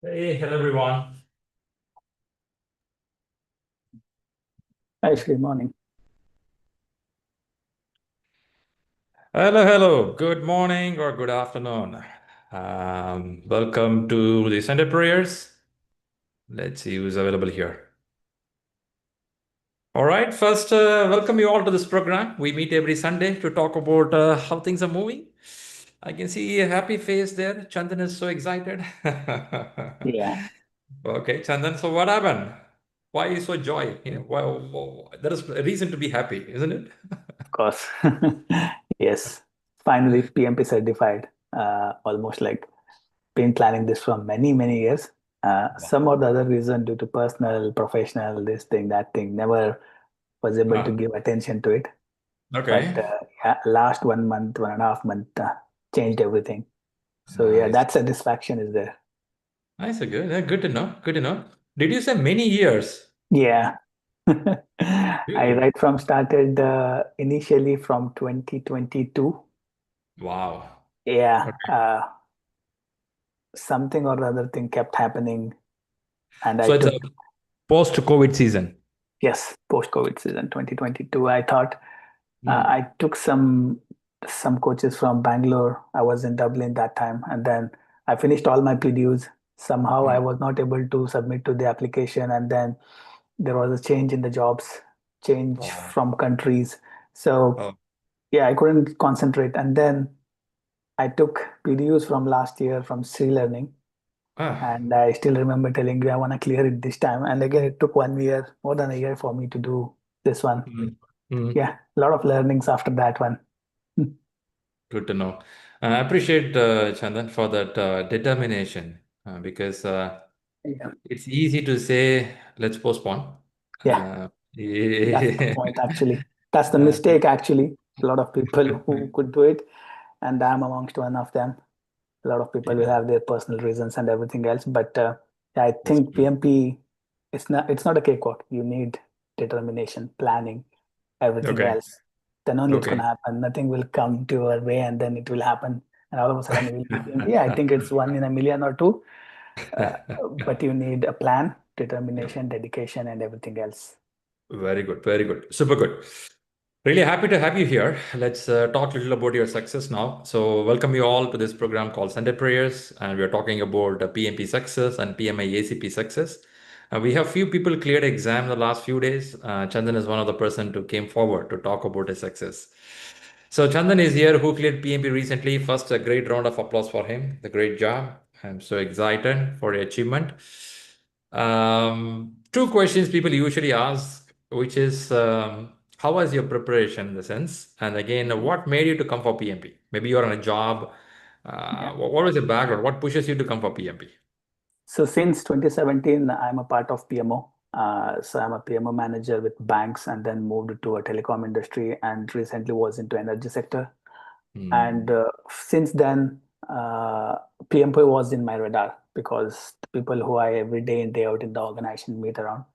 Hey, hello everyone. Hi, Shri, morning. Hello. Good morning or good afternoon. Welcome to the Sunday prayers. Let's see who's available here. All right, first, welcome you all to this program. We meet every Sunday to talk about how things are moving. I can see a happy face there. Chandan is so excited. Yeah, Okay, Chandan, so what happened? Why are you so joy? Well, there is a reason to be happy, isn't it? of course. Yes, finally PMP certified. Almost like been planning this for many, many years. Some or the other reason due to personal, professional, this thing, that thing, never was able to Ah, give attention to it. But okay. yeah, last 1 month, 1.5 month changed everything. So yeah, Nice. that satisfaction is there. Nice, good. Good to know. Good to know. Did you say many years? Yeah. I Really? right from started initially from 2022. Wow. Yeah, Okay. something or the other thing kept happening, and I So it's a took, post-COVID season. yes, post-COVID season 2022. I thought Hmm. I took some coaches from Bangalore. I was in Dublin that time, and then I finished all my PDUs. Somehow I Hmm. was not able to submit to the application, and then there was a change in the jobs, change Oh, from countries. So oh. yeah, I couldn't concentrate, and then I took PDUs from last year from ShriLearning. Ah. And I still remember telling you I want to clear it this time. And again, it took 1 year, more than a year for me to do this one. Hmm. Hmm. Yeah, a lot of learnings after that one. Good to know. I appreciate Chandan for that determination because Yeah, it's easy to say, let's postpone. yeah, Uh, that's the yeah. point actually. That's the Uh, mistake actually. A lot of people who could do it, and I'm amongst one of them. A lot of people will yeah, have their personal reasons and everything else, but yeah, I that's think good. PMP, it's not a cakewalk. You need determination, planning, everything Okay. else, then only it's going Okay. to happen. Nothing will come to your way and then it will happen. And all of a sudden, you will be PMP. Yeah, I think it's one in a million or two. Uh, but you need a plan, determination, dedication, and everything else. Very good, very good. Super good. Really happy to have you here. Let's talk a little about your success now. So, welcome you all to this program called Sunday Prayers, and we're talking about PMP success and PMI ACP success. We have few people cleared exam the last few days. Chandan is one of the person who came forward to talk about his success. So, Chandan is here who cleared PMP recently. First, a great round of applause for him. The great job. I'm so excited for your achievement. Two questions people usually ask, which is how was your preparation in the sense? And again, what made you to come for PMP? Maybe you're on a job. Yeah. What was your background? What pushes you to come for PMP? So since 2017, I'm a part of PMO. So I'm a PMO manager with banks and then moved to a telecom industry and recently was into energy sector. And Hmm. since then, PMP was in my radar because the people who I every day in day out in the organization meet around,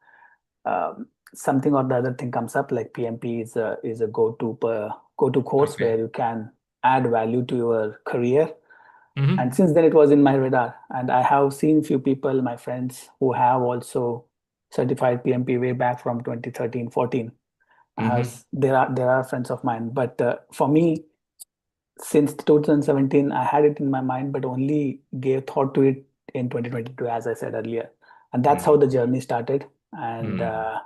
something or the other thing comes up. Like PMP is a go to course Okay. where you can add value to your career. And Hmm. since then, it was in my radar. And I have seen few people, my friends, who have also certified PMP way back from 2013, 14. Hmm. There are friends of mine, but for me, since 2017, I had it in my mind, but only gave thought to it in 2022, as I said earlier. And that's how Hmm. the journey started. And Hmm. uh,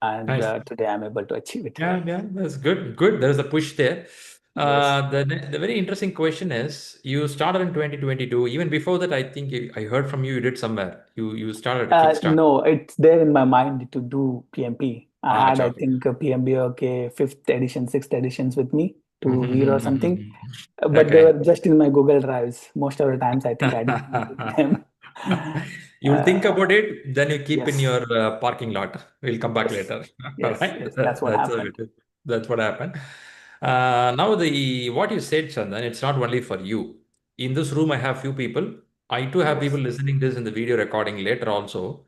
and Nice. today I'm able to achieve it. Yeah, yeah, that's good. Good. There is a push there. Yes. The very interesting question is, you started in 2022. Even before that, I think I heard from you, you did somewhere. You started a kickstart. No, it's there in my mind to do PMP. I Ah, had, acha, I okay. think, a PMB, okay, fifth edition, sixth editions with me to read or something. Mhm. But they Okay. were just in my Google Drives. Most of the times, I think I didn't use them. You will think about it, then you keep in Yes, your parking lot. We'll come back yes, later. All yes, right. yes. That's what That's happened. it. That's what happened. Now the what you said, Chandan, it's not only for you. In this room, I have few people. I too have people Yes, listening this in the video recording later also.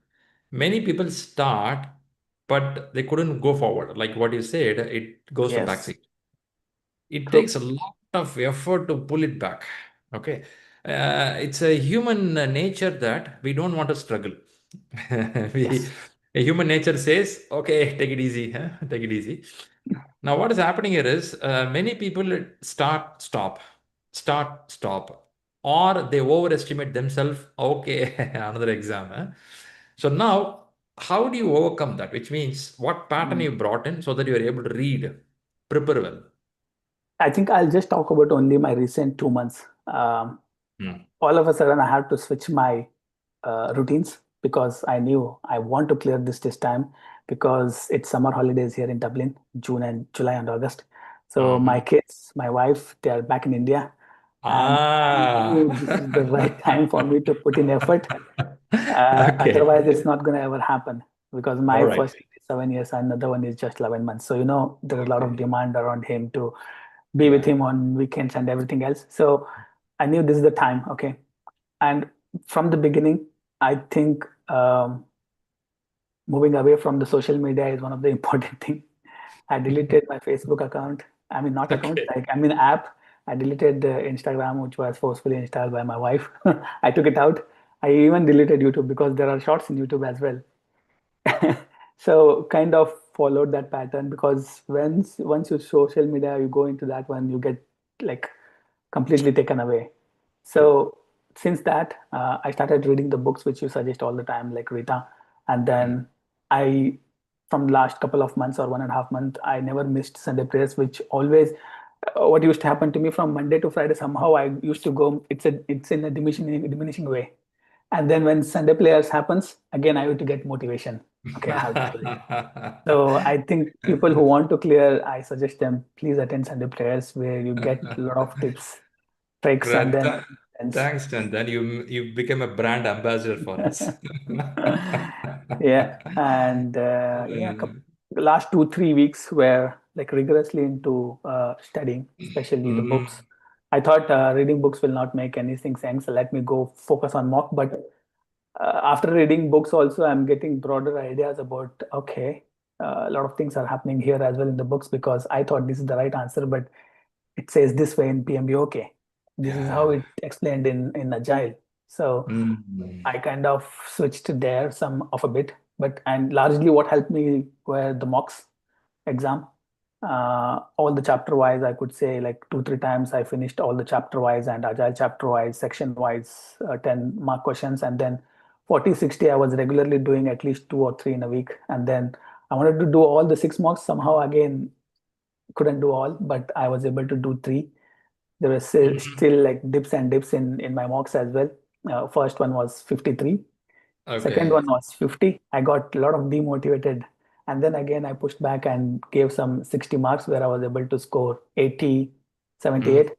Many people start, but they couldn't go forward. Like what you said, it goes to yes. backseat. It True. takes a lot of effort to pull it back. Okay. It's a human nature that we don't want to struggle. we, Yes. a human nature says, okay, take it easy, huh? Take it easy. Now, what is happening here is many people stop, or they overestimate themselves. Okay, another exam. Huh? So now, how do you overcome that? Which means what pattern Mm. you brought in so that you are able to read, prepare well. I think I'll just talk about only my recent 2 months. Hmm. All of a sudden, I had to switch my routines because I knew I want to clear this time because it's summer holidays here in Dublin, June and July and August. So my Mhm. kids, my wife, they are back in India, and I Ah, knew this is the right time for me to put in effort. okay. Otherwise, it's not going to ever happen because All my right. first kid is 7 years and another one is just 11 months. So, there are a lot of Okay. demand around him to be with Yeah. him on weekends and everything else. So I knew this is the time. Okay. And from the beginning, I think moving away from the social media is one of the important thing. I deleted my Facebook account. I mean, not account, Okay. like, I mean, app. I deleted the Instagram, which was forcefully installed by my wife. I took it out. I even deleted YouTube because there are shorts in YouTube as well. So kind of followed that pattern because once you social media, you go into that one, you get like completely taken away. True. So since that, I started reading the books which you suggest all the time, like Rita, and Mm. then I, from last couple of months or 1.5 months, I never missed Sunday prayers, which always what used to happen to me from Monday to Friday. Somehow I used to go. It's in a diminishing way, and then when Sunday players happens, again I used to get motivation. Okay, I have to do it. So I think people who want to clear, I suggest them please attend Sunday prayers where you get a lot of tips, tricks, and Right. then and Thanks, Chandan. You became a brand ambassador for us. yeah, and yeah, the last 2 3 weeks were like rigorously into studying, especially the books. Mhm. I thought reading books will not make anything sense. So let me go focus on mock, but after reading books also I'm getting broader ideas about okay, a lot of things are happening here as well in the books because I thought this is the right answer, but it says this way in PMB. Okay, this is how Yeah. it explained in Agile. So Mhm. I kind of switched there some of a bit, but and largely what helped me were the mocks exam. All the chapter wise, I could say like 2 3 times I finished all the chapter wise and Agile chapter wise, section wise, 10 mark questions, and then 40 60 I was regularly doing at least 2 or 3 in a week, and then I wanted to do all the 6 mocks. Somehow again couldn't do all, but I was able to do 3. There were Mhm. still like dips and dips in my mocks as well. First one was 53. Second Okay. one was 50. I got a lot of demotivated. And then again, I pushed back and gave some 60 marks where I was able to score 80, Mhm. 78.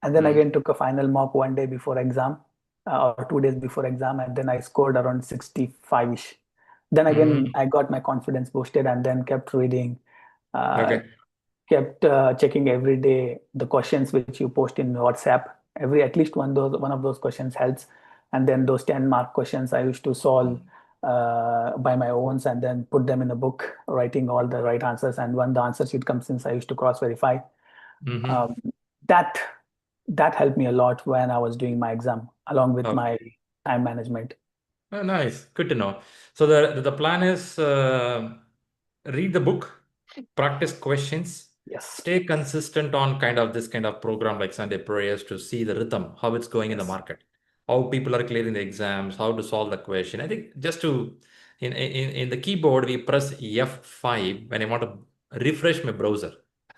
And then Mhm. again, took a final mock one day before exam or 2 days before exam. And then I scored around 65-ish. Then again, Mhm. I got my confidence boosted and then kept reading, uh, Okay. kept checking every day the questions which you post in WhatsApp. Every at least one of those questions helps, and then those 10 mark questions I used to solve by my own and then put them in a book, writing all the right answers. And when the answer sheet comes in, I used to cross verify. Mhm. Um, that that helped me a lot when I was doing my exam, along with my Okay. time management. Oh, nice. Good to know. So the plan is read the book, practice questions, Yes, stay consistent on kind of this kind of program like Sunday prayers to see the rhythm, how it's going in the yes, market, how people are clearing the exams, how to solve the question. I think just to in the keyboard we press F5 when I want to refresh my browser.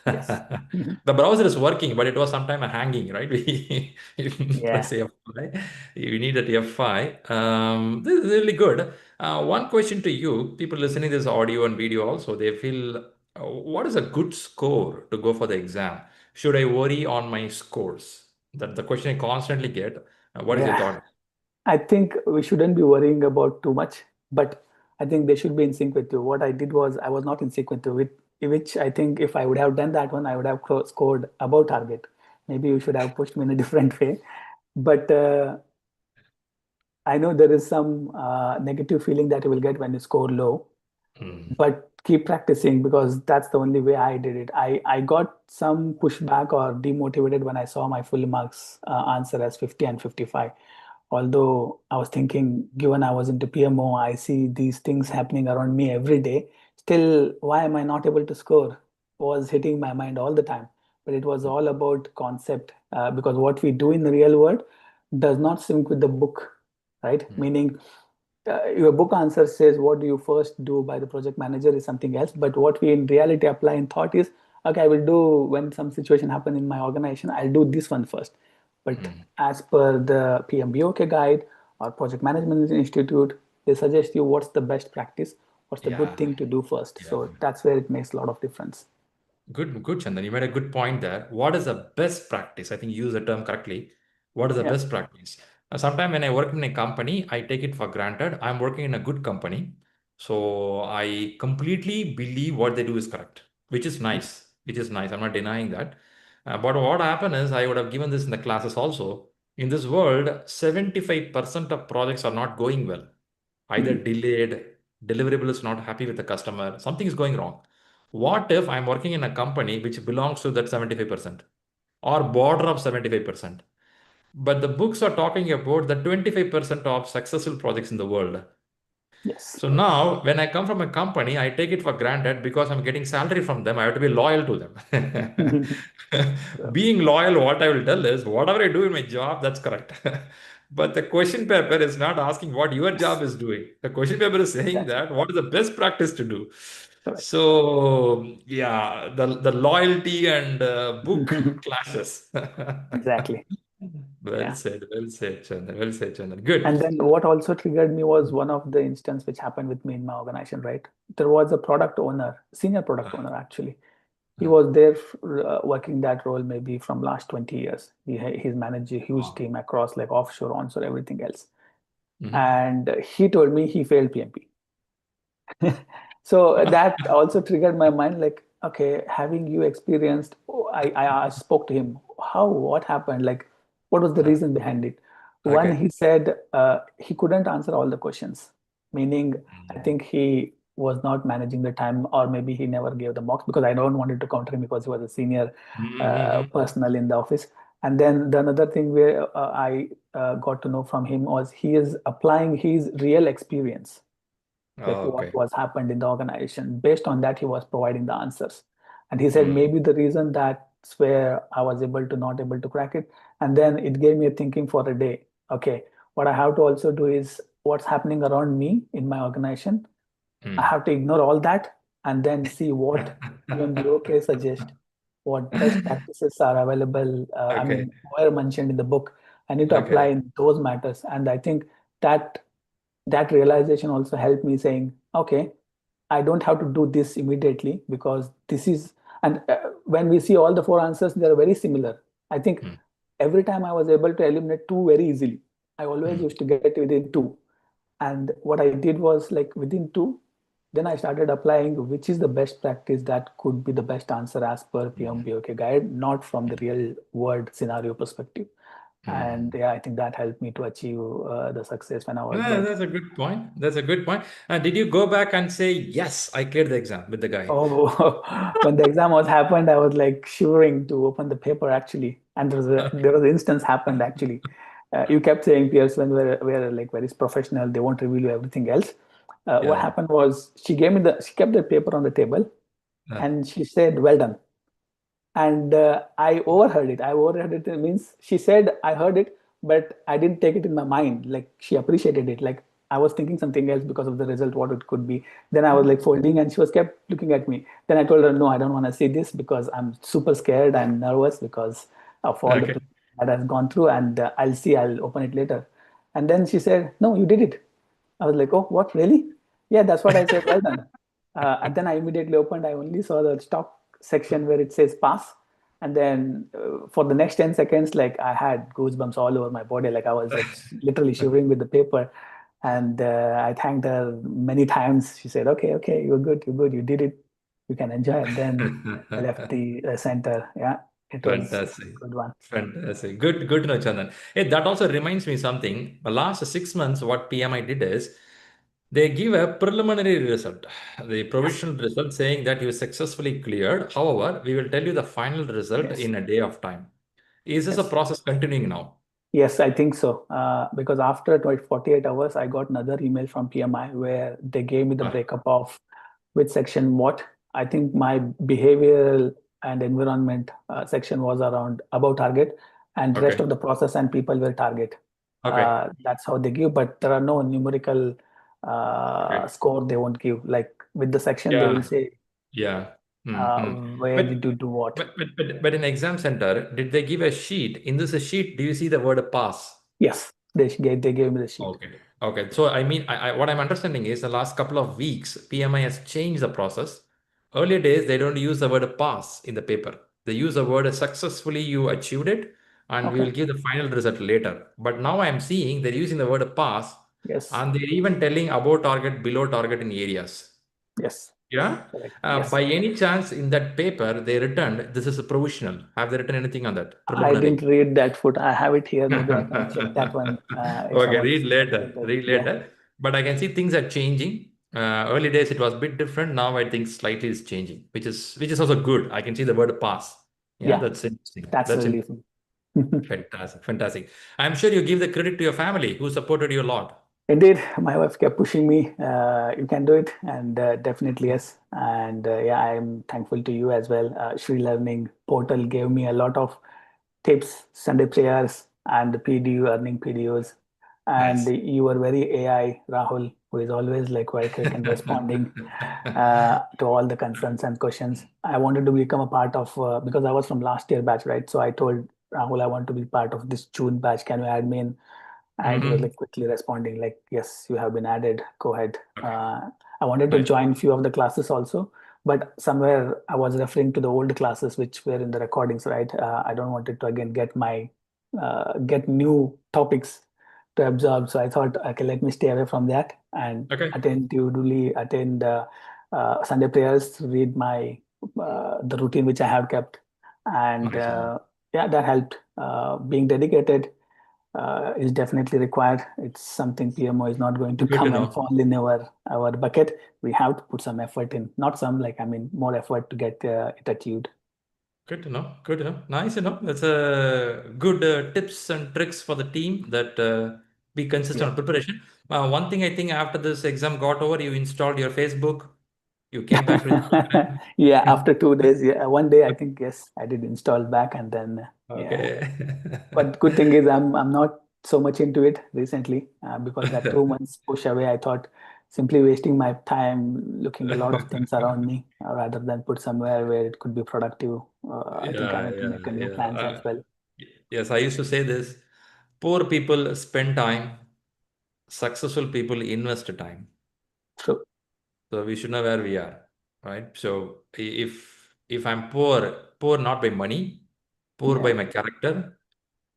yes. Mhm. The browser is working, but it was sometime hanging, right? We Yeah, press F5. You need that F5. This is really good. One question to you, people listening to this audio and video also, they feel, what is a good score to go for the exam? Should I worry on my scores? That's the question I constantly get. What is your yeah. thought? I think we shouldn't be worrying about too much, but I think they should be in sync with you. What I did was I was not in sync with you, with which I think if I would have done that one, I would have scored above target. Maybe you should have pushed me in a different way. But I know there is some negative feeling that you will get when you score low. Hmm. But keep practicing because that's the only way I did it. I got some pushback or demotivated when I saw my full marks answer as 50 and 55. Although I was thinking, given I was into PMO, I see these things happening around me every day. Still, why am I not able to score? Was hitting my mind all the time. But it was all about concept because what we do in the real world does not sync with the book, right? Mm. Meaning, your book answer says what do you first do by the project manager is something else. But what we in reality apply in thought is, okay, I will do when some situation happen in my organization, I'll do this one first. But Mm. as per the PMBOK guide or Project Management Institute, they suggest you what's the best practice, what's the good Yeah, thing to do first. yeah. So that's where it makes a lot of difference. Good, Chandan. You made a good point there. What is the best practice? I think you use the term correctly. What is the Yeah. best practice? Sometimes when I work in a company, I take it for granted. I'm working in a good company. So I completely believe what they do is correct, which is nice. Which is nice. I'm not denying that. But what happened is, I would have given this in the classes also. In this world, 75% of projects are not going well. Either Mhm. delayed, deliverable is not happy with the customer, something is going wrong. What if I'm working in a company which belongs to that 75% or border of 75%? But the books are talking about the 25% of successful projects in the world. Yes. So now, when I come from a company, I take it for granted because I'm getting salary from them. I have to be loyal to them. So, Being loyal, what I will tell is whatever I do in my job, that's correct. But the question paper is not asking what your job yes, is doing. The question paper is saying exactly. that what is the best practice to do. Correct. So yeah, the loyalty and book clashes. Exactly. Well Yeah. said, well said, Chandra. Well said, Chandra. Good. And then what also triggered me was one of the instance which happened with me in my organization, right? There was a product owner, senior product owner actually. He Uh, was there working that role maybe from last 20 years. He's managed a huge wow. team across like offshore, onshore, everything else. Mhm. And he told me he failed PMP. So that also triggered my mind like, okay, having you experienced, oh, I spoke to him, how, what happened? Like, what was the Uh, reason behind it? One, okay. he said he couldn't answer all the questions, meaning I Mm. think he was not managing the time, or maybe he never gave the mocks because I don't wanted to counter him because he was a senior Mhm. personnel in the office. And then the another thing where I got to know from him was he is applying his real experience, like what Okay. was happened in the organization. Based on that, he was providing the answers. And he said Mm. maybe the reason that's where I was able to not able to crack it. And then it gave me a thinking for a day. Okay, what I have to also do is what's happening around me in my organization. I Mm. have to ignore all that and then see what PMBOK suggest, what best practices are available. I Okay. mean, were mentioned in the book. I need to apply Okay. in those matters. And I think that that realization also helped me saying, okay, I don't have to do this immediately because this is, and when we see all the four answers, they are very similar. I think Mm. every time I was able to eliminate two very easily. I always Mm. used to get it within two. And what I did was like within two, then I started applying which is the best practice that could be the best answer as per Mm. PMBOK guide, not from the real world scenario perspective. And Mm. yeah, I think that helped me to achieve the success when I was Well, there. that's a good point. That's a good point. Did you go back and say, yes, I cleared the exam with the guy? Oh, when the exam was happened, I was like shivering to open the paper actually. And there was an instance happened actually. You kept saying peers when we're like very professional, they won't reveal you everything else. What Yeah. happened was she kept the paper on the table Uh, and she said, well done. And I overheard it. I overheard it means she said I heard it, but I didn't take it in my mind. Like she appreciated it. Like I was thinking something else because of the result, what it could be. Then I was like folding, and she was kept looking at me. Then I told her, no, I don't want to see this because I'm super scared and nervous because of all the okay. planning that has gone through, and I'll see. I'll open it later. And then she said, no, you did it. I was like, oh, what really? Yeah, that's what I said. Well done. And then I immediately opened. I only saw the stop section where it says pass. And then for the next 10 seconds, like I had goosebumps all over my body. Like I was like literally shivering with the paper. And I thanked her many times. She said, okay, okay, you're good, you're good, you did it. You can enjoy it. Then I left the center. Yeah, it was a Fantastic. good one. Fantastic. Good to know, Chandan. Hey, that also reminds me something. The last 6 months, what PMI did is They give a preliminary result, the Yes, provisional result saying that you successfully cleared. However, we will tell you the final result yes, in a day of time. Is this a yes. process continuing now? Yes, I think so. Because after 48 hours, I got another email from PMI where they gave me the Right. breakup of which section what. I think my behavioral and environment section was around above target, and rest Okay. of the process and people were target. Okay. That's how they give, but there are no numerical Okay. score they won't give. Like with the section, they will Yeah. say Yeah. Hmm. where did But, you do what. but in exam center, did they give a sheet? In this sheet, do you see the word pass? Yes, they gave me the sheet. Okay. Okay. So I mean, what I'm understanding is the last couple of weeks, PMI has changed the process. Earlier days, they don't use the word pass in the paper. They use the word successfully you achieved it, and we Okay. will give the final result later. But now I'm seeing they're using the word pass, Yes. and they're even telling above target, below target in areas. Yes. Yeah. Correct. Yes. By any chance, in that paper, they returned this is a provisional. Have they written anything on that? I didn't Preliminary. read that foot. I have it here. Maybe I can check that one if Okay, someone read later, sent it. read Yeah. later. But I can see things are changing. Early days it was a bit different. Now I think slightly is changing, which is also good. I can see the word pass. Yeah, Yeah. that's interesting. That's That's relieving. fantastic, fantastic. I'm sure you give the credit to your family who supported you a lot. Indeed, my wife kept pushing me. You can do it, and definitely yes. And yeah, I'm thankful to you as well. ShriLearning portal gave me a lot of tips, Sunday prayers, and the PDU earning PDUs. And Nice. you were very AI, Rahul, who is always like very quick in responding to all the concerns and questions. I wanted to become a part of because I was from last year batch, right? So I told Rahul I want to be part of this June batch. Can you add me in? And he was Mhm. like quickly responding, like, "Yes, you have been added. Go ahead." Okay, I wanted to nice. join few of the classes also, but somewhere I was referring to the old classes which were in the recordings, right? I don't wanted to again get new topics to absorb. So I thought, okay, let me stay away from that and Okay, attend Sunday prayers, read my the routine which I have kept, and nice. yeah, that helped. Being dedicated is definitely required. It's something PMO is not going to Good to come and know. fall in our bucket. We have to put some effort in, not some, like, I mean, more effort to get it achieved. Good to know. Good to know. Nice to know. That's a good tips and tricks for the team that be consistent Yeah. on preparation. One thing I think after this exam got over, you installed your Facebook. You came back to Instagram. Yeah, after 2 days, yeah, one day I think, yes, I did install back, and then yeah. Okay. But good thing is I'm not so much into it recently because that 2 months push away, I thought simply wasting my time looking a lot of things around me rather than put somewhere where it could be productive. I think I Yeah, need to yeah, make a new yeah. plans as well. Yes, I used to say this. Poor people spend time, successful people invest time. True. So we should know where we are, right? So if I'm poor, poor not by money, poor by Yeah. my character,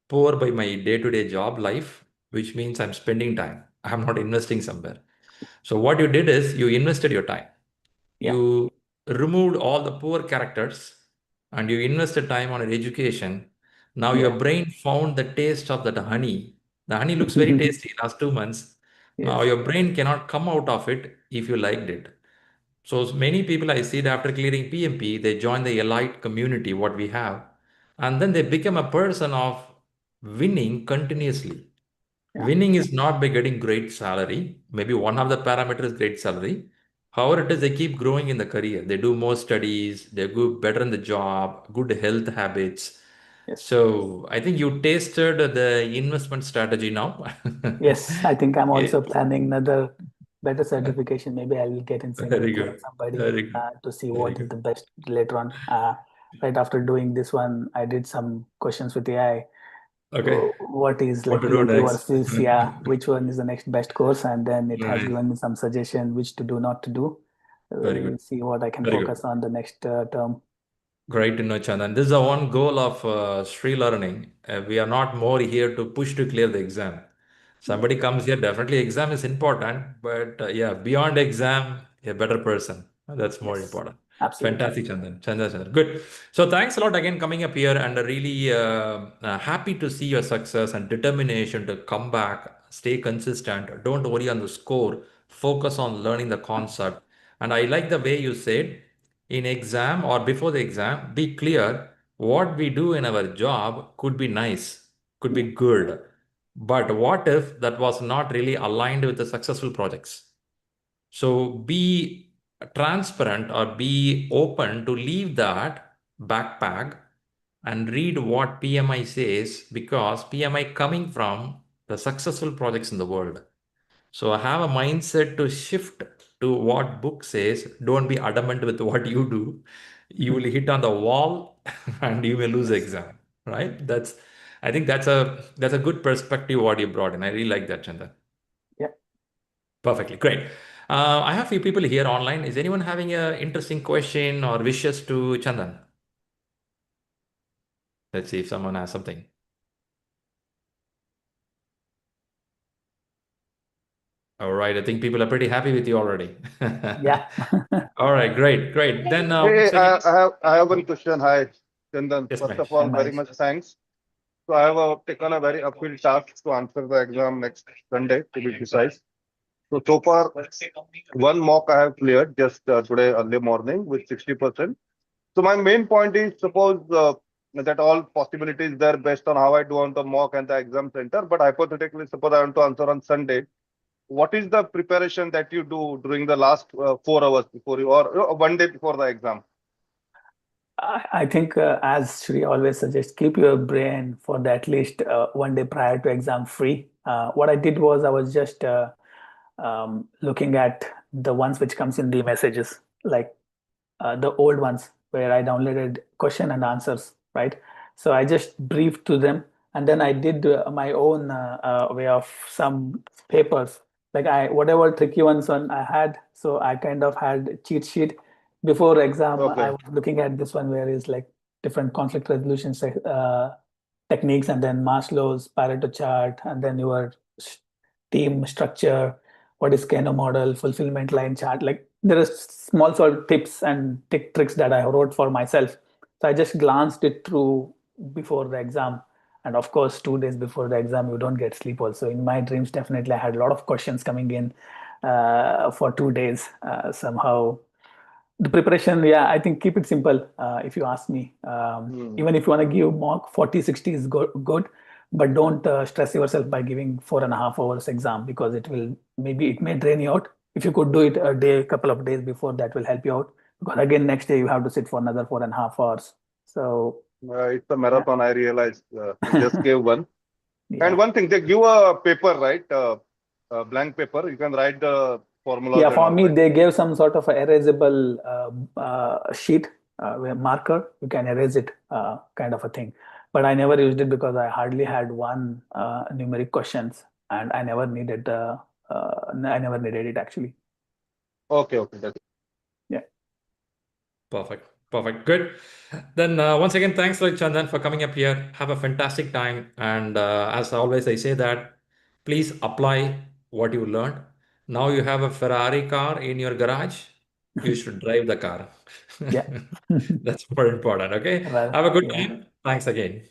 poor by my day-to-day job life, which means I'm spending time. I'm not investing somewhere. So what you did is you invested your time. Yeah. You removed all the poor characters and you invested time on your education. Now your Yeah. brain found the taste of that honey. The honey looks very tasty last 2 months. Now Yes. your brain cannot come out of it if you liked it. So many people I see that after clearing PMP, they join the elite community, what we have, and then they become a person of winning continuously. Yeah. Winning is not by getting great salary. Maybe one of the parameters is great salary. However, it is they keep growing in the career. They do more studies, they go better in the job, good health habits. Yes. So I think you tasted the investment strategy now. Yes. I think I'm Yeah. also planning another better certification. Maybe I will get in sync Very with good. somebody Very good. to see Very what is good. the best later on. Right after doing this one, I did some questions with AI. Okay. What is What like to do PMP next? versus, yeah, which one is the next best course? And then it has Nice. given me some suggestion which to do, not to do. Very We'll good. see what I can Very good. focus on the next term. Great to know, Chandan. This is the one goal of Sri Learning. We are not more here to push to clear the exam. Yeah. Somebody comes here, definitely exam is important, but yeah, beyond exam, a better person. That's more Yes, important. absolutely. Fantastic, Chandan. Chandan, Chandan. Good. So thanks a lot again coming up here and really happy to see your success and determination to come back, stay consistent. Don't worry on the score. focus on learning the concept. And I like the way you said in exam or before the exam, be clear what we do in our job could be nice, could be Yeah. good. But what if that was not really aligned with the successful projects? So be transparent or be open to leave that backpack and read what PMI says, because PMI coming from the successful projects in the world. So have a mindset to shift to what book says. Don't be adamant with what you do. You will hit on the wall and you may lose the Yes. exam, right? I think that's a good perspective what you brought in. I really like that, Chandan. Yeah. Perfectly great. I have a few people here online. Is anyone having an interesting question or wishes to Chandan? Let's see if someone has something. All right, I think people are pretty happy with you already. Yeah. All right, great, great. Then Hey, once again, I have one question. Hi, Chandan. yes, First of Mahesh. Hi, all, very Mahesh. much thanks. So I have taken a very uphill task to answer the exam next Sunday, to be precise. So far, one mock I have cleared just today early morning with 60%. So my main point is, suppose that all possibilities there based on how I do on the mock and the exam center. But hypothetically, suppose I want to answer on Sunday. What is the preparation that you do during the last 4 hours before you, or one day before the exam? I think, as Shri always suggests, keep your brain for the at least 1 day prior to exam free. What I did was I was just looking at the ones which comes in the messages, like the old ones where I downloaded question and answers, right? So I just briefed to them, and then I did my own way of some papers. Like I whatever tricky ones on I had, so I kind of had cheat sheet before exam. I Okay. was looking at this one where is like different conflict resolution techniques, and then Maslow's Pareto chart, and then your team structure, what is Kano model, fulfillment line chart. Like there are small sort of tips and tricks that I wrote for myself. So I just glanced it through before the exam. And of course, 2 days before the exam, you don't get sleep also. In my dreams, definitely, I had a lot of questions coming in for 2 days. Somehow the preparation, yeah, I think keep it simple. If you ask me, Hmm. even if you want to give mock 40, 60 is good, but don't stress yourself by giving 4.5 hours exam, because it may drain you out. If you could do it a day, couple of days before, that will help you out, because again next day you have to sit for another 4.5 hours. So It's a yeah, marathon. I realized you just gave one. And yeah. one thing, they give a paper, right? A blank paper. You can write the formulas Yeah, and for all, me, right? they gave some sort of a erasable sheet, where marker. You can erase it, kind of a thing. But I never used it because I hardly had one numeric questions, and I never needed it actually. Okay, okay. That's Yeah, Perfect. Perfect. Good. Then once again, thanks, like Chandan, for coming up here. Have a fantastic time. And as always, I say that please apply what you learned. Now you have a Ferrari car in your garage. You should drive the car. yeah. That's more important. Okay. Well, Have a good yeah. time. Thanks again.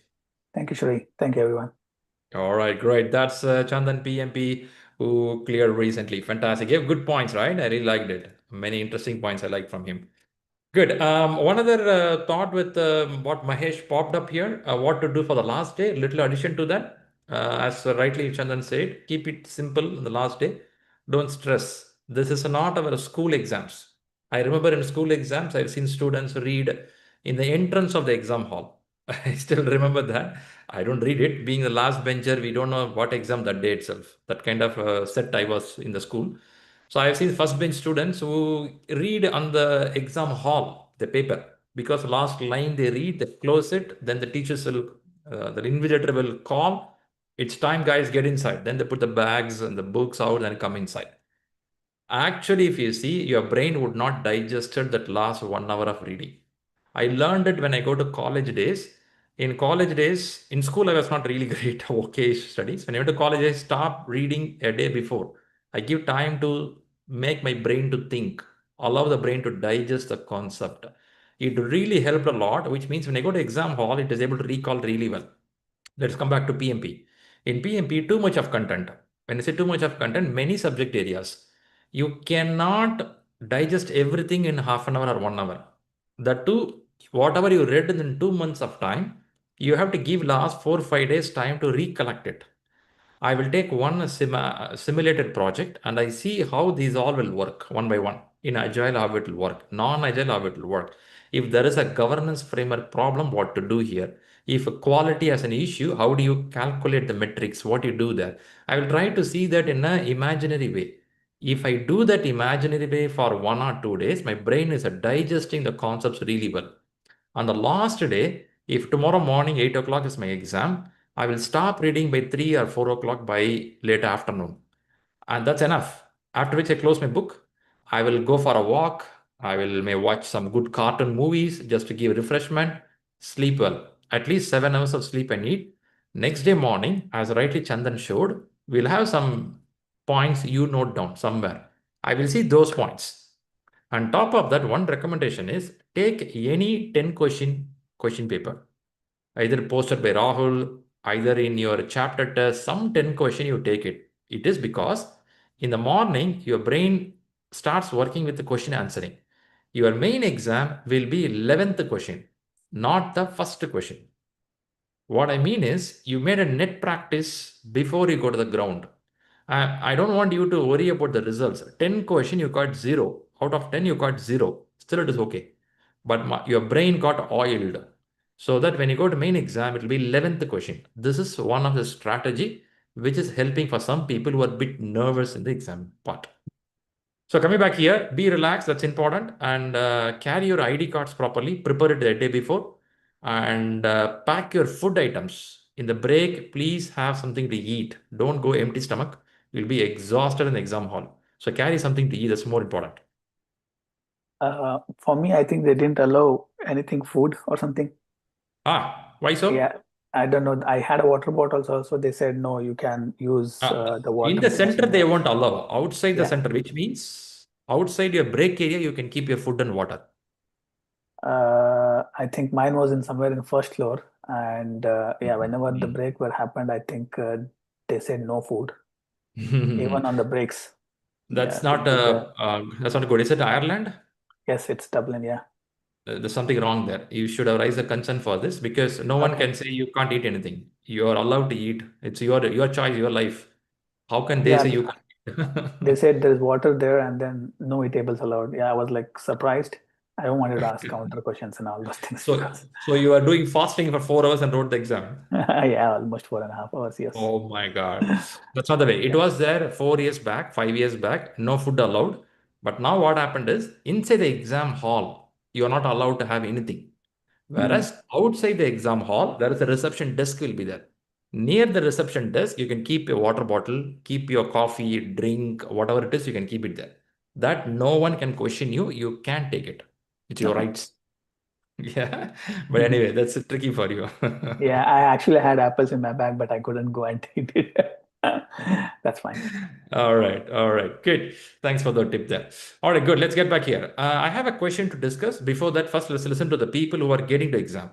Thank you, Shri. Thank you, everyone. All right, great. That's Chandan PMP who cleared recently. Fantastic. Gave good points, right? I really liked it. Many interesting points I liked from him. Good. One other thought with what Mahesh popped up here, what to do for the last day. Little addition to that, as rightly Chandan said, keep it simple in the last day. Don't stress. This is not our school exams. I remember in school exams, I've seen students read in the entrance of the exam hall. I still remember that. I don't read it. Being the last bencher, we don't know what exam that day itself. That kind of set I was in the school. So I've seen first bench students who read on the exam hall the paper, because last line they read, they close it, then the teachers will, the invigilator will call, it's time, guys, get inside. Then they put the bags and the books out and come inside. Actually, if you see, your brain would not digested that last 1 hour of reading. I learned it when I go to college days. In college days, in school, I was not really great okay studies. When I went to college, I stopped reading a day before. I give time to make my brain to think, allow the brain to digest the concept. It really helped a lot, which means when I go to exam hall, it is able to recall really well. Let's come back to PMP. In PMP, too much of content. When I say too much of content, many subject areas. You cannot digest everything in half an hour or 1 hour. That too, whatever you read in 2 months of time, you have to give last 4 or 5 days time to recollect it. I will take one simulated project and I see how these all will work one by one. In Agile, how it will work. Non-Agile, how it will work. If there is a governance framework problem, what to do here. If quality has an issue, how do you calculate the metrics? What you do there? I will try to see that in an imaginary way. If I do that imaginary way for 1 or 2 days, my brain is digesting the concepts really well. On the last day, if tomorrow morning 8 o'clock is my exam, I will stop reading by 3 or 4 o'clock by late afternoon. And that's enough. After which I close my book. I will go for a walk. I will may watch some good cartoon movies just to give refreshment. Sleep well. At least 7 hours of sleep I need. Next day morning, as rightly Chandan showed, we'll have some points you note down somewhere. I will see those points. On top of that, one recommendation is take any 10 question paper, either posted by Rahul, either in your chapter test, some 10 question you take it. It is because in the morning, your brain starts working with the question answering. Your main exam will be 11th question, not the first question. What I mean is you made a net practice before you go to the ground. I don't want you to worry about the results. 10 question you got 0. Out of 10 you got 0. Still it is okay. But your brain got oiled. So that when you go to main exam, it will be 11th question. This is one of the strategy which is helping for some people who are a bit nervous in the exam part. So coming back here, be relaxed, that's important, and carry your ID cards properly, prepare it the day before, and pack your food items. In the break, please have something to eat. Don't go empty stomach. You'll be exhausted in the exam hall. So carry something to eat, that's more important. For me, I think they didn't allow anything food or something. Why so? Yeah, I don't know. I had a water bottle also. They said no, you can use the In water the which was center, in they there. won't allow. Outside the Yeah. center, which means outside your break area, you can keep your food and water. I think mine was in somewhere in first floor, and yeah, whenever the break were happened, I think they said no food, even on the breaks. Yeah, That's so not that's not good. Is it Ireland? yes, it's Dublin. Yeah. There's something wrong there. You should have raised a concern for this because no one Okay. can say you can't eat anything. You are allowed to eat. It's your choice, your life. How can they Yeah, say you can't they eat? said there's water there, and then no eatables allowed. Yeah, I was like surprised. I don't wanted to ask counter questions and all those things So, because so you are doing fasting for 4 hours and wrote the exam. yeah, almost 4.5 hours. Yes. Oh my God. That's not the way. It Yeah. was there 4 years back, 5 years back, no food allowed. But now what happened is inside the exam hall, you are not allowed to have anything. Mm. Whereas outside the exam hall, there is a reception desk will be there. Near the reception desk, you can keep your water bottle, keep your coffee, drink, whatever it is, you can keep it there. That no one can question you. You can take it. It's your Okay. rights. Yeah. But anyway, that's tricky for you. Yeah, I actually had apples in my bag, but I couldn't go and eat it. That's fine. All right. All right. Good. Thanks for the tip there. All right. Good. Let's get back here. I have a question to discuss. Before that, first, let's listen to the people who are getting the exam.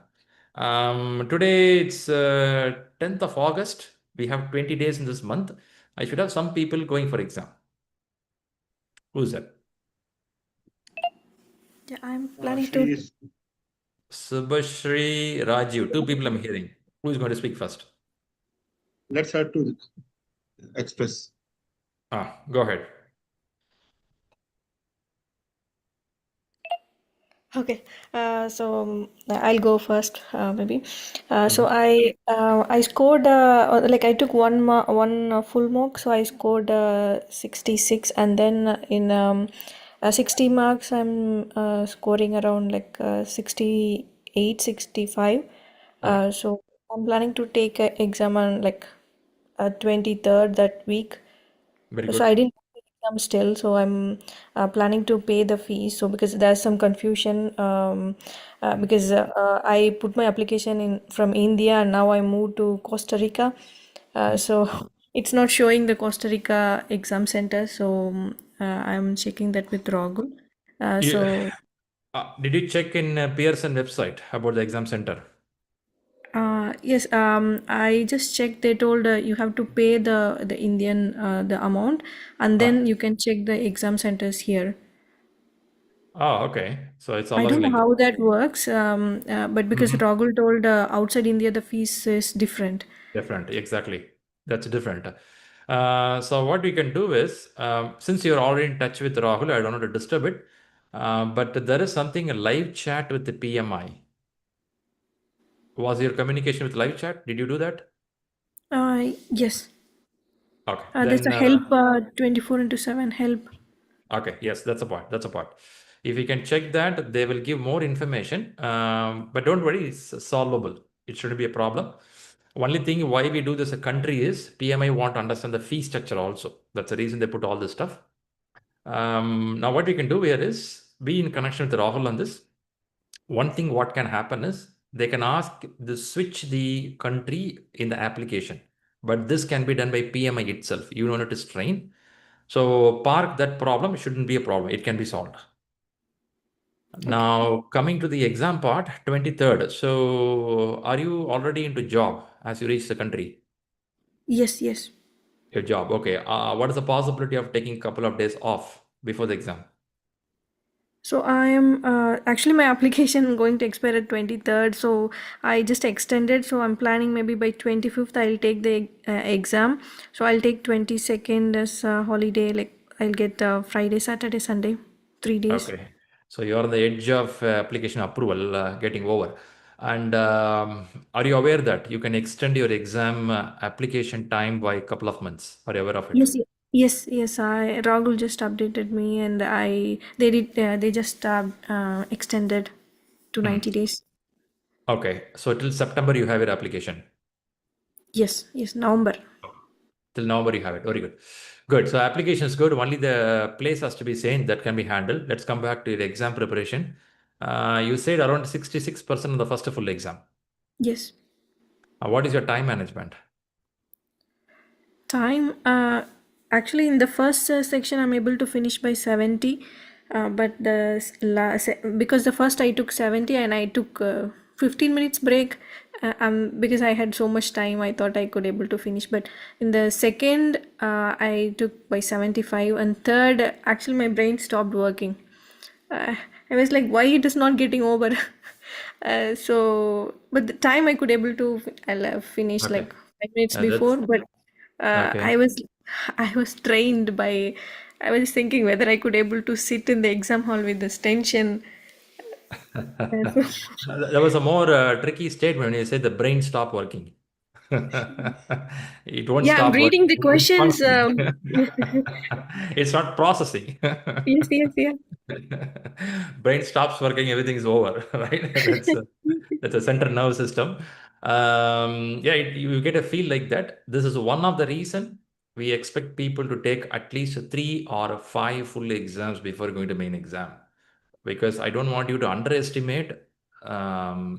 Today, it's 10th of August. We have 20 days in this month. I should have some people going for exam. Who's that? Yeah, I'm planning She to. is Subhashri, Rajiv. Two people I'm hearing. Who is going to speak first? let's her to express. Go ahead. Okay, I'll go first, maybe. So Mhm. I scored like I took one full mark, so I scored 66, and then in 60 marks I'm scoring around like 68, 65. So I'm planning to take an exam on like 23rd that week. Very So good. I didn't take the exam still, so I'm planning to pay the fees. So because there's some confusion, because I put my application in from India and now I moved to Costa Rica. So it's not showing the Costa Rica exam center. So I'm checking that with Rahul. You, So did you check in Pearson website about the exam center? Yes, I just checked. They told you have to pay the Indian the amount, and then you can check the exam centers here. Oh, okay. So it's I allowing don't know like that. how that works, but because Rahul told outside India the fees is different. Different, exactly. That's different. So what we can do is, since you're already in touch with Rahul, I don't want to disturb it, but there is something, a live chat with the PMI. Was your communication with live chat? Did you do that? Yes, Okay, there's then a help 24/7 help. okay, yes, that's a point. That's a point. If you can check that, they will give more information. But don't worry, it's solvable. It shouldn't be a problem. Only thing why we do this a country is PMI want to understand the fee structure also. That's the reason they put all this stuff. Now what we can do here is be in connection with Rahul on this. One thing what can happen is they can ask the switch the country in the application, but this can be done by PMI itself. You don't have to strain. So park that problem shouldn't be a problem. It can be solved. Now coming to the exam part, 23rd. So are you already into job as you reach the country? Yes, yes. Your job. Okay. What is the possibility of taking a couple of days off before the exam? So I am actually my application going to expire at 23rd. So I just extended. So I'm planning maybe by 25th I'll take the exam. So I'll take 22nd as a holiday. Like I'll get Friday, Saturday, Sunday, 3 days. Okay. So you're on the edge of application approval getting over. And are you aware that you can extend your exam application time by a couple of months? Are you aware of it? Yes, yes. I Rahul just updated me, and they just extended to Hmm. 90 days. Okay. So till September you have your application. Yes, November. Till November you have it. Very good. Good. So application is good. Only the place has to be same that can be handled. Let's come back to the exam preparation. You said around 66% of the first full exam. Yes. What is your time management? Time, actually, in the first section, I'm able to finish by 70, but because the first I took 70 and I took 15 minutes break, because I had so much time, I thought I could able to finish. But in the second, I took by 75, and third, actually, my brain stopped working. I was like, why it is not getting over? But the time I could able to finish Okay. like 5 minutes That's before, but okay. I was trained by. I was thinking whether I could able to sit in the exam hall with this tension. So- That was a more tricky statement when you said the brain stop working. It won't yeah, I'm stop working. reading the It won't questions. function. It's not processing. Yes. Brain stops working, everything is over, right? That's a central nervous system. Yeah, you get a feel like that. This is one of the reason we expect people to take at least 3 or 5 full exams before going to main exam, because I don't want you to underestimate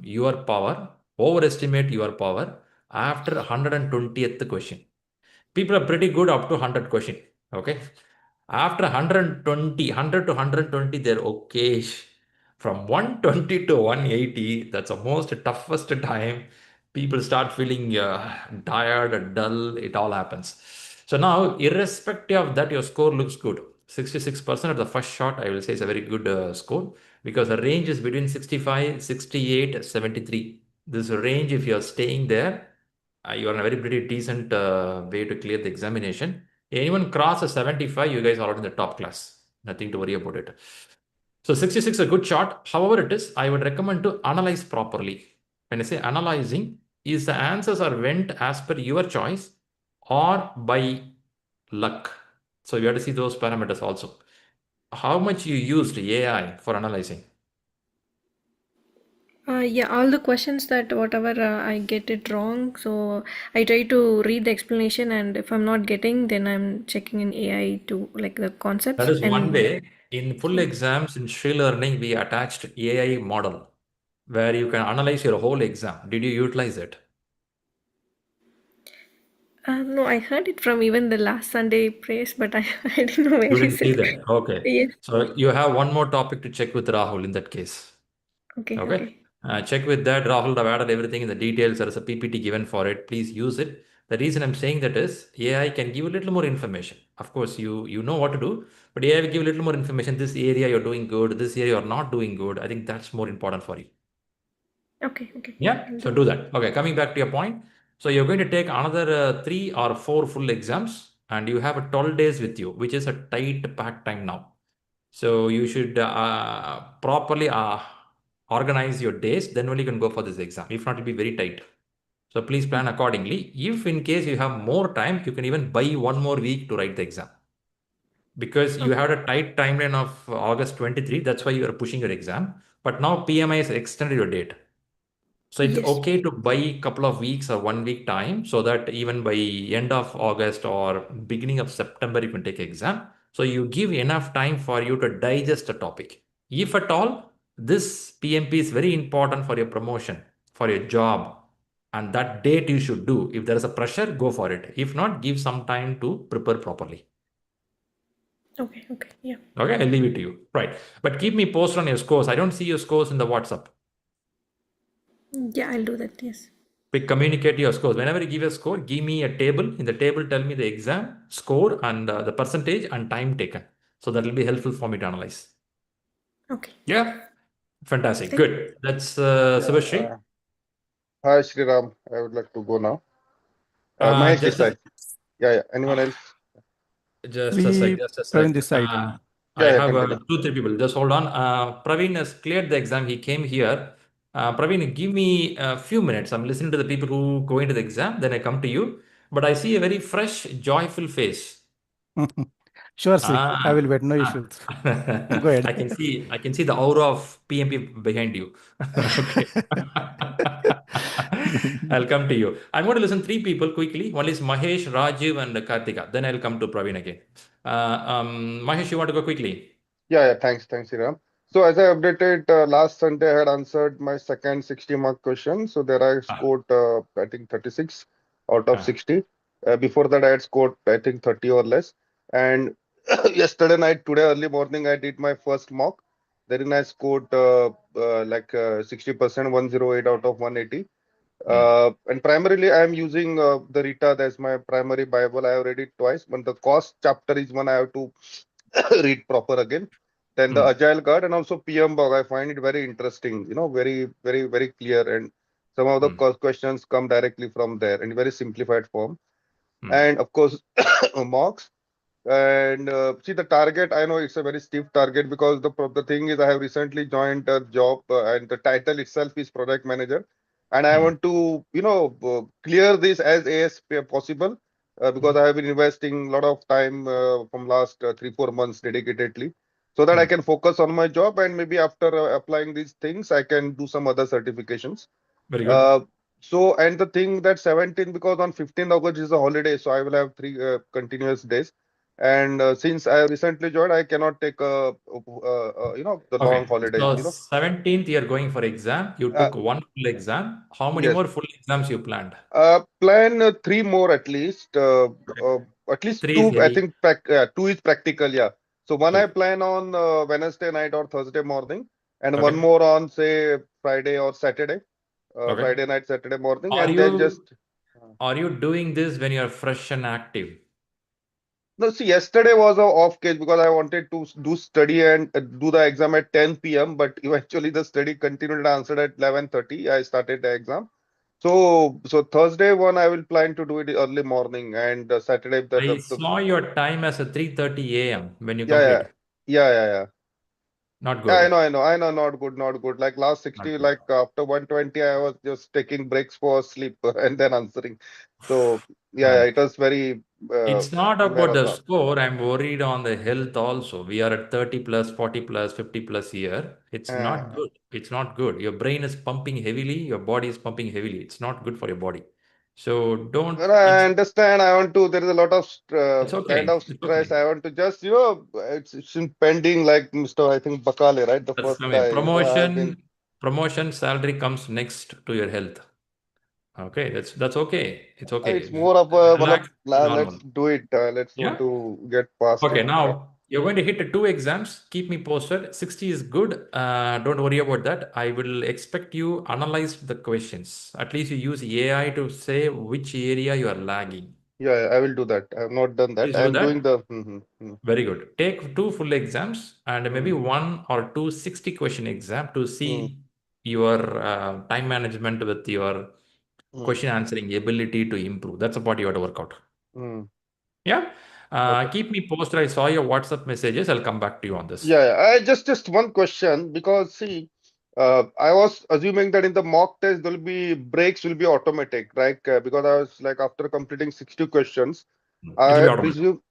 your power, overestimate your power after 120th question. People are pretty good up to 100 question. Okay. After 120, 100 to 120, they're okay. From 120 to 180, that's the most toughest time. People start feeling tired, dull, it all happens. So now, irrespective of that, your score looks good. 66% at the first shot, I will say, is a very good score, because the range is between 65, 68, 73. This range, if you're staying there, you are in a very pretty decent way to clear the examination. Anyone crosses 75, you guys are already in the top class. Nothing to worry about it. So 66 is a good shot. However it is, I would recommend to analyze properly. When I say analyzing, is the answers are went as per your choice or by luck. So you have to see those parameters also. How much you used AI for analyzing? Yeah, all the questions that whatever I get it wrong, so I try to read the explanation, and if I'm not getting, then I'm checking in AI to like the That concepts is one and way. In full exams in ShriLearning, we attached AI model where you can analyze your whole exam. Did you utilize it? no, I heard it from even the last Sunday praise, but I I didn't know You where didn't is see it. that. Okay. Yes. So you have one more topic to check with Rahul in that case. Okay. Okay. Okay. Check with that. Rahul, I've added everything in the details. There is a PPT given for it. Please use it. The reason I'm saying that is AI can give a little more information. Of course, you know what to do, but AI will give a little more information. This area you're doing good. This area you're not doing good. I think that's more important for you. Okay. Yeah. I'll So do. do that. Okay. Coming back to your point. So you're going to take another 3 or 4 full exams, and you have 12 days with you, which is a tight packed time now. So you should properly organize your days. Then only you can go for this exam. If not, it'll be very tight. So please plan accordingly. If in case you have more time, you can even buy 1 more week to write the exam. Because you Okay. had a tight timeline of August 23, that's why you are pushing your exam. But now PMI has extended your date. So it's Yes. okay to buy a couple of weeks or 1 week time so that even by end of August or beginning of September, you can take exam. So you give enough time for you to digest the topic. If at all, this PMP is very important for your promotion, for your job, and that date you should do. If there is a pressure, go for it. If not, give some time to prepare properly. Okay. Yeah. Okay, I'll leave it to you. Right. But keep me posted on your scores. I don't see your scores in the WhatsApp. Yeah, I'll do that. Yes. Communicate your scores. Whenever you give a score, give me a table. In the table, tell me the exam score and the percentage and time taken. So that will be helpful for me to analyze. Okay. Yeah, fantastic. Thank Good. That's Yeah. Subhashri. Hi, Shriram. I would like to go now. Mahesh Just a, Desai. Yeah. Anyone else? just a sec. Just a Praveen sec. this side only. I have Continue. 2, 3 people. Just hold on. Praveen has cleared the exam. He came here. Praveen, give me a few minutes. I'm listening to the people who go into the exam. Then I come to you. But I see a very fresh, joyful face. Sure, Sri. I Ah, will wait. No ah. issues. Go ahead. I can see the aura of PMP behind you. Okay. I'll come to you. I'm going to listen 3 people quickly. One is Mahesh, Rajiv, and Kartika. Then I'll come to Praveen again. Mahesh, you want to go quickly? Yeah. Thanks, Shriram. So as I updated last Sunday, I had answered my second 60-mark question. So there I Ah, scored, I think 36 out of ah, 60. Before that, I had scored, I think 30 or less. And yesterday night, today early morning, I did my first mock. Therein I scored 60%, 108 out of 180. hmm, And primarily, I am using the Rita as my primary Bible. I have read it twice, but the cost chapter is one I have to read proper again. Then the hmm, Agile Guard and also PM Bog, I find it very interesting, very, very, very clear. And some of the hmm, questions come directly from there in very simplified form. hmm, And of course, mocks. And see the target, I know it's a very stiff target because the thing is I have recently joined a job and the title itself is product manager, and I hmm, want to clear this as ASP possible because hmm, I have been investing a lot of time from last 3 4 months dedicatedly, so that I hmm. can focus on my job and maybe after applying these things I can do some other certifications. Very good. Uh, so and the thing that 17 because on 15th August is a holiday, so I will have 3 continuous days. And since I recently joined, I cannot take the long Okay. holidays. So 17th, you're going for exam. You Uh, took 1 full exam. How many yes. more full exams you planned? Plan 3 more at least. Okay. At least 3 is two. I heavy. think two is practical. Yeah. So one I Good. plan on Wednesday night or Thursday morning, and one Okay. more on say Friday or Saturday. Okay. Friday night, Saturday morning, Are and then you just. are you doing this when you're fresh and active? No, see, yesterday was a off case because I wanted to do study and do the exam at 10 p.m. But eventually the study continued and answered at 11:30. I started the exam. So Thursday one I will plan to do it early morning and Saturday I saw your time as a 3:30 a.m. when you yeah, complete. yeah. Not Yeah, good. I know, not good. Like last Not 60, good. like after 120, I was just taking breaks for sleep and then answering. So yeah, Man, it was very it's not about the marathon. score. I'm worried on the health also. We are at 30 plus, 40 plus, 50 plus year. It's not Uh, good. It's not good. Your brain is pumping heavily. Your body is pumping heavily. It's not good for your body. So don't, Well, I understand. I want to. There is a lot of it's kind okay. of It's stress. okay. I want to just, it's impending. Like Mr. I think Bakale, right? The That's first coming. guy. I've been. Promotion, salary comes next to your health. Okay, that's okay. It's It's okay. more of a. Well, Relax, let's normal. do it. Let's want Yeah. to get past Okay, it. now You're going to hit 2 exams. Keep me posted. 60 is good. Don't worry about that. I will expect you analyze the questions. At least you use AI to say which area you are lagging. Yeah, I will do that. I have not done that. Please I do am doing that. the. Very good. Take 2 full exams and maybe Mm, 1 or 2 60-question exam to mm, see your time management with your mm, question answering ability to improve. That's what you have to work out. mm. Yeah. Okay. Keep me posted. I saw your WhatsApp messages. I'll come back to you on this. Yeah, I just one question, because see, I was assuming that in the mock test there will be breaks will be automatic, right? Because I was like, after completing 60 questions, It will be I automatic. presume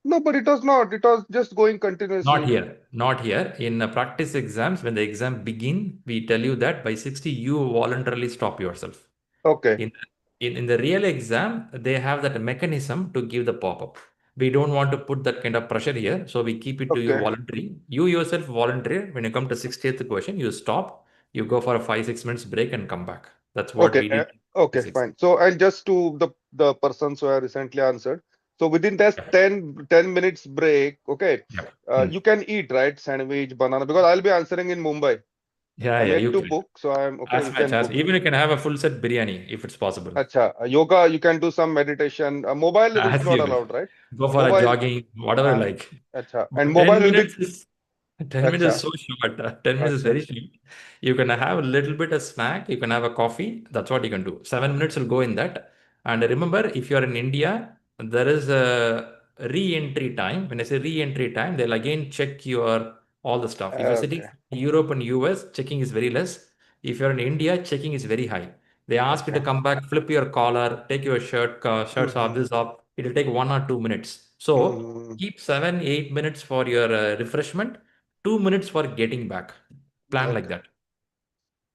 no, but it was not. It was just going Not continuously. here. Not here. In practice exams, when the exam begin, we tell you that by 60, you voluntarily stop yourself. Okay. In, in the real exam, they have that mechanism to give the pop-up. We don't want to put that kind of pressure here, so we keep it to you Okay. voluntary. You yourself volunteer. When you come to 60th question, you stop, you go for a 5-6 minutes break and come back. That's what Okay. we did. Okay. This exam. Fine. So, and just to the persons who have recently answered. So within that 10 minutes break, okay, Yeah. Hmm. you can eat, right? Sandwich, banana, because I'll be answering in Mumbai. Yeah, I'm yeah, yet you to can. book, so I'm okay. As We much can as book. even you can have a full set biryani if it's possible. Acha, yoga, you can do some meditation. Mobile is As not you will. allowed, right? Go for a Mobile, jogging, whatever you like. acha. And But mobile 10 will be, minutes is 10 minutes is acha, so short. 10 minutes is acha. very short. You can have a little bit of snack. You can have a coffee. That's what you can do. 7 minutes will go in that. And remember, if you're in India, there is a re-entry time. When I say re-entry time, they'll again check your all the stuff. If you're sitting Okay, in Europe and US, checking is very less. If you're in India, checking is very high. They ask you to okay. come back, flip your collar, take your shirts off, Mm-hmm. this off. It'll take 1 or 2 minutes. So Mm-hmm. keep 7-8 minutes for your refreshment, 2 minutes for getting back. Plan like Okay, that.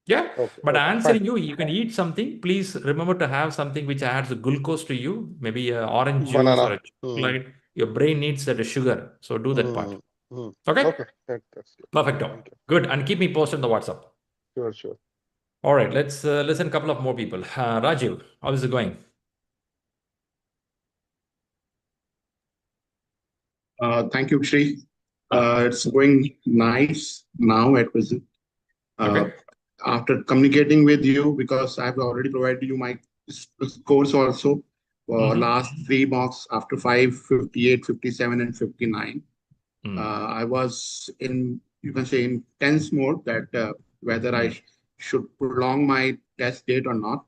Yeah. okay, But okay. Fine. answering you, you can eat something. Please remember to have something which adds glucose to you, maybe orange juice or Banana. a Mm, chocolate. Your brain needs that sugar. So do that part. mm, mm. Okay. Okay, that's good. Perfecto. Thank you. Good. And keep me posted on the WhatsApp. Sure, sure. All right. Let's listen a couple of more people. Rajiv, how is it going? Thank you, Shri. Ah, It's going nice now at present. Uh, okay. After communicating with you, because I've already provided you my scores also for Mm-hmm. last 3 mocks after 5, 58, 57, and 59. Mm, I was in, you can say, in tense mode that whether I mm, should prolong my test date or not.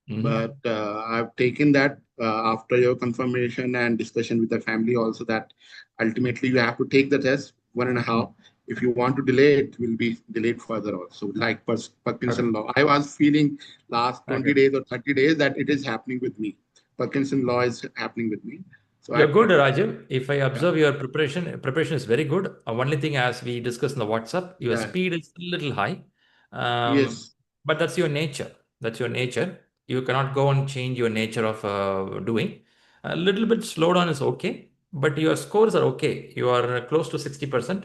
mm-hmm. But I've taken that after your confirmation and discussion with the family also, that ultimately you have to take the test 1.5. Mm, If you want to delay, it will be delayed further also. Like okay. Parkinson law, I was feeling last 20 Okay. days or 30 days that it is happening with me. Parkinson law is happening with me. So You're I, good, Rajiv. If I yeah, observe your preparation is very good. Only thing, as we discussed in the WhatsApp, your yeah, speed is a little high. Um, yes, but that's your nature. That's your nature. You cannot go and change your nature of doing. A little bit slow down is okay, but your scores are okay. You are close to 60%.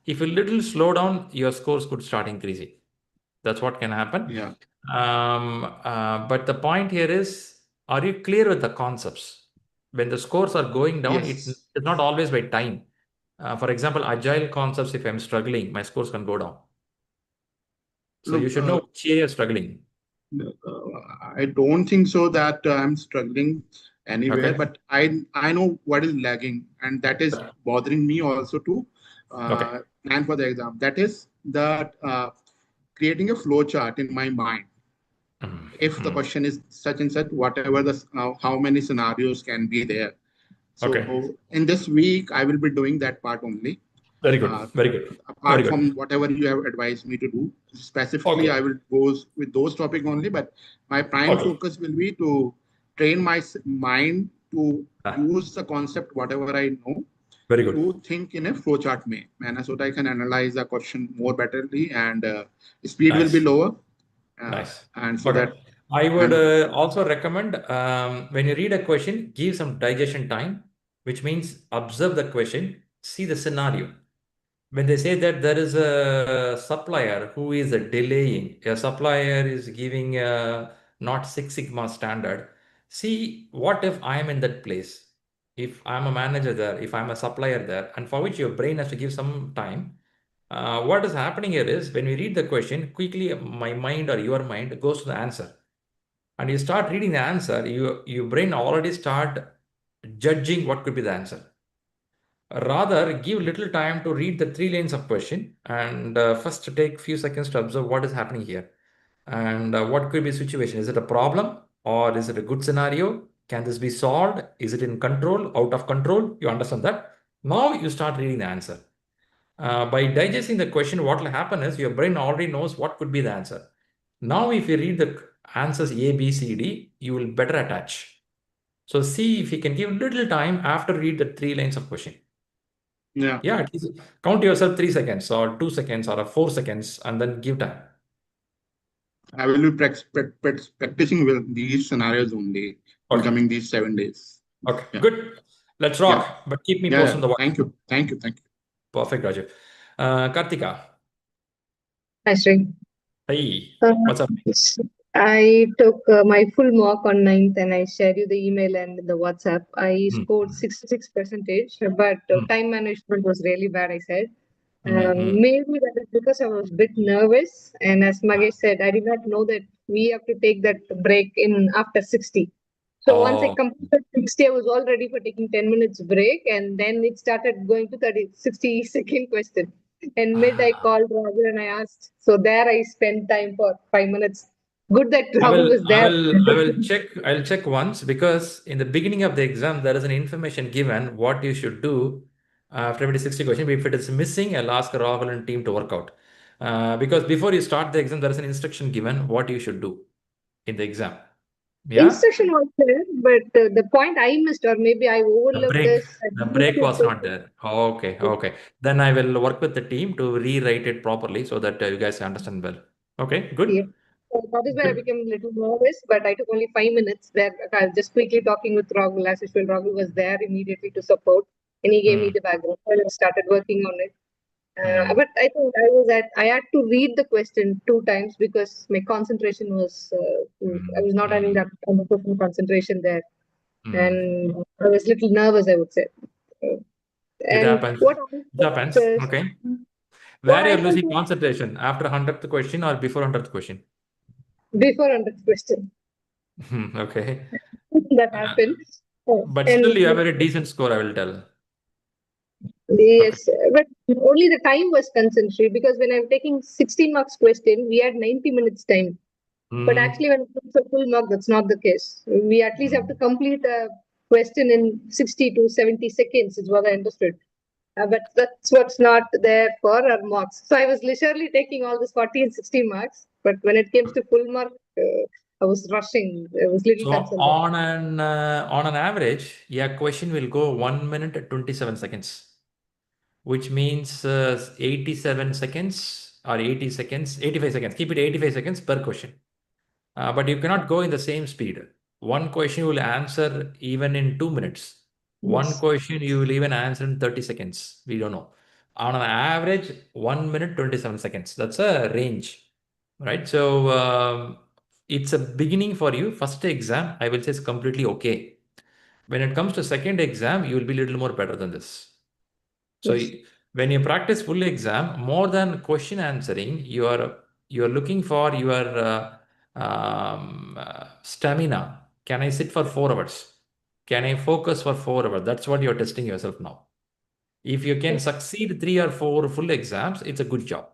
If you little slow down, your scores could start increasing. That's what can happen. yeah, But the point here is, are you clear with the concepts? When the scores are going down, yes. it's not always by time. For example, agile concepts, if I'm struggling, my scores can go down. So you Look, should know which area you're struggling. I don't think so that I'm struggling anywhere, Okay. but I know what is lagging, and that is bothering me also to Okay. plan for the exam. That is that creating a flow chart in my mind. Mm, If the mm. question is such and such, whatever the how many scenarios can be there. Okay. So in this week, I will be doing that part only. Very good. Uh, Very good. Very Apart good. from whatever you have advised me to do, specifically, I Okay. will go with those topics only. But my prime Okay. focus will be to train my mind to Ah, use the concept, whatever I know, very good. to think in a flowchart manner so that I can analyze the question more betterly, and speed will be Nice. lower. Nice. And so Okay. that, I would and also recommend when you read a question, give some digestion time, which means observe the question, see the scenario. When they say that there is a supplier who is delaying, a supplier is giving a not Six Sigma standard, see what if I am in that place? if I'm a manager there, if I'm a supplier there, and for which your brain has to give some time, what is happening here is when we read the question, quickly my mind or your mind goes to the answer. And you start reading the answer, your brain already start judging what could be the answer. Rather, give little time to read the 3 lines of question and first take few seconds to observe what is happening here and what could be situation. Is it a problem or is it a good scenario? Can this be solved? Is it in control, out of control? You understand that? Now you start reading the answer. By digesting the question, what will happen is your brain already knows what could be the answer. Now, if you read the answers A, B, C, D, you will better attach. So see if you can give little time after read the 3 lines of question. Yeah. Yeah, at least count yourself 3 seconds or 2 seconds or 4 seconds and then give time. I will be practicing with these scenarios only in Okay. coming these 7 days. Okay, Yeah. good. Let's rock. Yeah. But keep me Yeah. posted on the Thank you. Thank you. Thank you. Perfect, Raju. Kartika, Hi, Shri. hey, Uh, what's up? I took my full mark on 9th and I shared you the email and the WhatsApp. I Hmm. scored 66%, but time management was really bad, I said. Maybe that is because I was a bit nervous. And as Magesh said, I did not know that we have to take that break in after 60. So once I Oh, completed 60, I was all ready for taking 10 minutes break. And then it started going to 60-second question. And mid, I called Rahul and I asked. So there I spent time for 5 minutes. Good that I Rahul will, was I there. will, I will check. I'll check once because in the beginning of the exam there is an information given what you should do after every 60 question. If it is missing, I'll ask Rahul and team to work out. Because before you start the exam, there is an instruction given what you should do in the exam. Yeah, Instruction was there, but the point I missed, or maybe I the overlooked break, this. I the missed break it. was not there. Okay, okay. Then I will work with the team to rewrite it properly so that you guys understand well. Okay, Yeah. good, So that is where I good. became a little nervous, but I took only 5 minutes there. I was just quickly talking with Rahul. As usual, Rahul was there immediately to support, and he gave me Mm, the background. So I started working on it. mm, But I think I had to read the question 2 times because my concentration was, I was not having mm, that 100% concentration there. mm. And I was a little nervous, I would say. Uh, It And happens. what I It felt happens. is, Okay. what Where I you're felt losing was concentration after 100th question or before 100th question? before 100th question Okay. that Uh, happened. but still And you have a very decent score, I will tell. Okay. yes, but only the time was concentrated because when I'm taking 16 marks question, we had 90 minutes time. But Mm, actually, when it comes to full mark, that's not the case. We at least have to mm. complete a question in 60 to 70 seconds, is what I understood. But that's what's not there for our marks. So I was leisurely taking all this 40 and 60 marks. But when it came to full mark, I was rushing. I was little So concerned there. on an average, yeah, question will go 1 minute and 27 seconds, which means 87 seconds or 80 seconds, 85 seconds. Keep it 85 seconds per question. But you cannot go in the same speed. One question you will answer even in 2 minutes. One Yes. question you will even answer in 30 seconds. We don't know. On an average, 1 minute, 27 seconds. That's a range, right? So it's a beginning for you. First exam, I will say is completely okay. When it comes to second exam, you will be a little more better than this. So Yes. when you practice full exam, more than question answering, you are looking for your stamina. Can I sit for 4 hours? Can I focus for 4 hours? That's what you're testing yourself now. If you can Yes. succeed 3 or 4 full exams, it's a good job.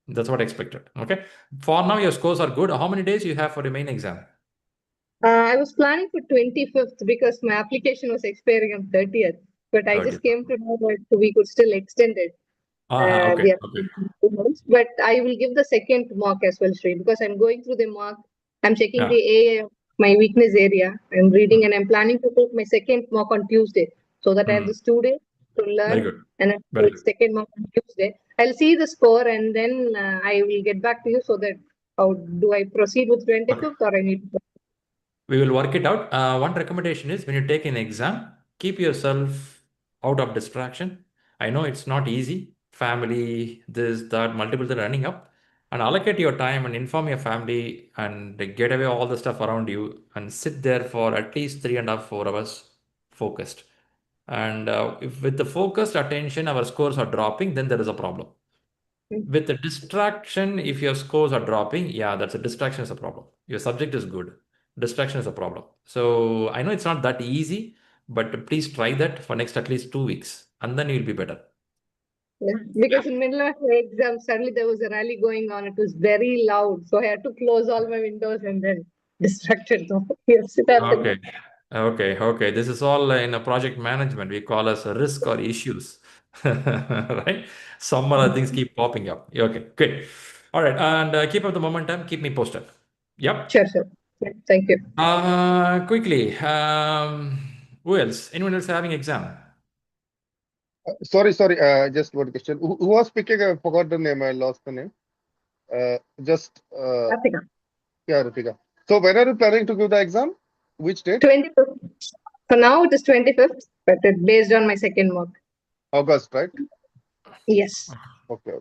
That's what I expected. Okay. For now, your scores are good. How many days you have for the main exam? I was planning for 25th because my application was expiring on 30th, but I just 30th. came to know that we could still extend it. Okay. The Okay. application 2 months, but I will give the second mock as well, Sri, because I'm going through the mock. I'm checking Yeah. the AA, my weakness area. I'm reading Mm, and I'm planning to take my second mock on Tuesday so that I have mm. this 2 days to Very learn good. and I'll Very take good. second mock on Tuesday. I'll see the score and then I will get back to you so that how do I proceed with Okay. 25th or I need to. We will work it out. One recommendation is when you take an exam, keep yourself out of distraction. I know it's not easy. Family, this, that, multiple things running up. And allocate your time and inform your family and get away all the stuff around you and sit there for at least 3.5, 4 hours focused. And if with the focused attention our scores are dropping, then there is a problem. With the distraction, if your scores are dropping, yeah, that's a distraction is a problem. Your subject is good. Distraction is a problem. So I know it's not that easy, but please try that for next at least 2 weeks, and then you'll be better. Yeah, because in middle of the exam, suddenly there was a rally going on. It was very loud, so I had to close all my windows and then distracted. So yes, it happened. Okay. Okay. This is all in a project management. We call as a risk or issues, right? Some other things keep popping up. Okay, good. All right, and keep up the momentum. Keep me posted. Yep. Sure, sure. Yeah, thank you. Quickly, who else? Anyone else having exam? Sorry. Just one question. Who was speaking? I forgot the name. I lost the name. Karthika. Yeah, Ritika. So when are you planning to give the exam? Which date? 25th. For now, it is 25th, but it's based on my second mock. August, right? Yes. Okay.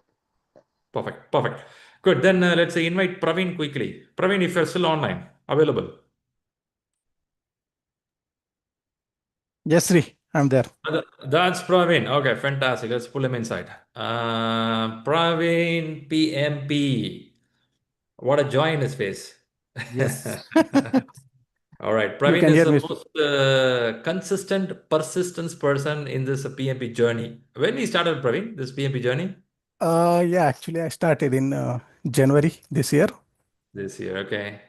Perfect. Good. Then let's say invite Praveen quickly. Praveen, if you're still online, available. Yes, Sri, I'm there. That's Praveen. Okay, fantastic. Let's pull him inside. Praveen PMP. What a joy in his face. Yes. All right. You Praveen can is hear the me. most consistent, persistence person in this PMP journey. When we started, Praveen, this PMP journey? Yeah, actually, I started in January this year. This year. Okay.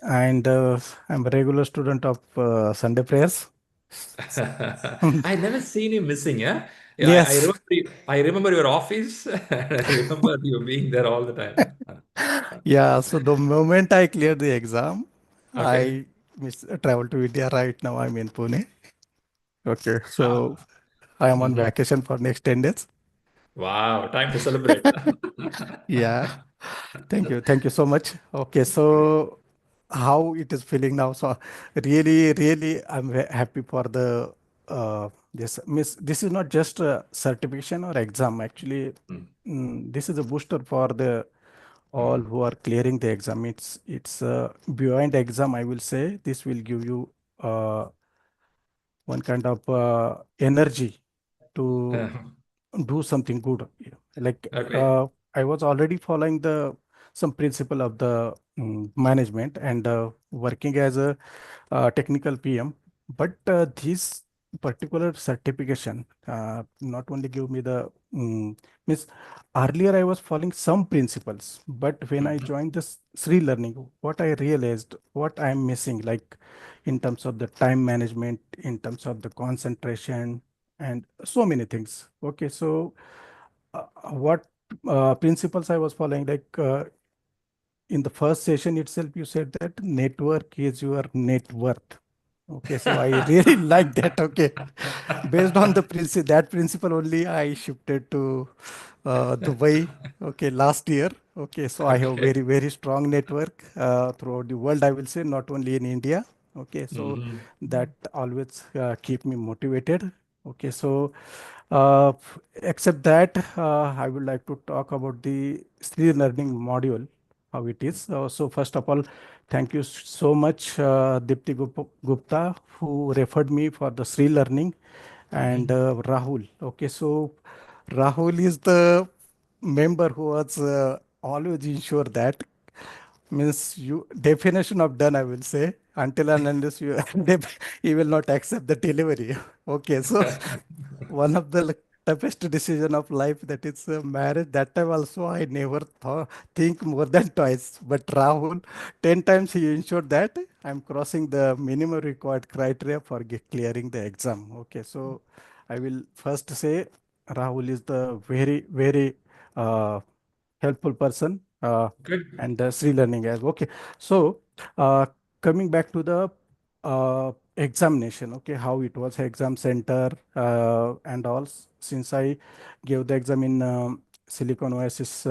And I'm a regular student of Sunday prayers. I never seen you missing, yeah? Yeah, Yes. I remember your office. I remember you being there all the time. Yeah, so the moment I cleared the exam, Okay. I traveled to India. Right now, I'm in Pune. Okay, so I am on Mhm. vacation for next 10 days. Wow, time to celebrate. Yeah, thank you so much. Okay, so how it is feeling now? So really, I'm happy for the this miss. This is not just a certification or exam. Actually, Mm, this is a booster for the all mm, who are clearing the exam. It's beyond exam. I will say this will give you one kind of energy to do something good. Like Okay. I was already following the some principle of the management and working as a technical PM. But this particular certification not only give me the means earlier I was following some principles, but when I Mhm. joined this ShriLearning, what I realized, what I'm missing, like in terms of the time management, in terms of the concentration, and so many things. Okay, so what principles I was following, like in the first session itself, you said that network is your net worth. Okay, so I really like that. Okay, based on the that principle only, I shifted to Dubai. Okay, last year. Okay, so I have Okay. very strong network throughout the world. I will say not only in India. Okay, so Mhm. that always keep me motivated. Okay, so uh, except that, I would like to talk about the skill learning module, how it is. So first of all, thank you so much, Dipti Gupta, who referred me for the Sri Learning, and Mhm. Rahul. Okay, so Rahul is the member who was always ensure that means you definition of done, I will say, until and unless you you will not accept the delivery. Okay, so one of the toughest decision of life, that is marriage. That time also I never thought think more than twice. But Rahul, 10 times he ensured that I'm crossing the minimum required criteria for clearing the exam. Okay, so I will first say Rahul is the very helpful person, Good. and Sri Learning as okay. So uh, coming back to the examination, okay, how it was exam center and all. Since I gave the exam in Silicon Oasis,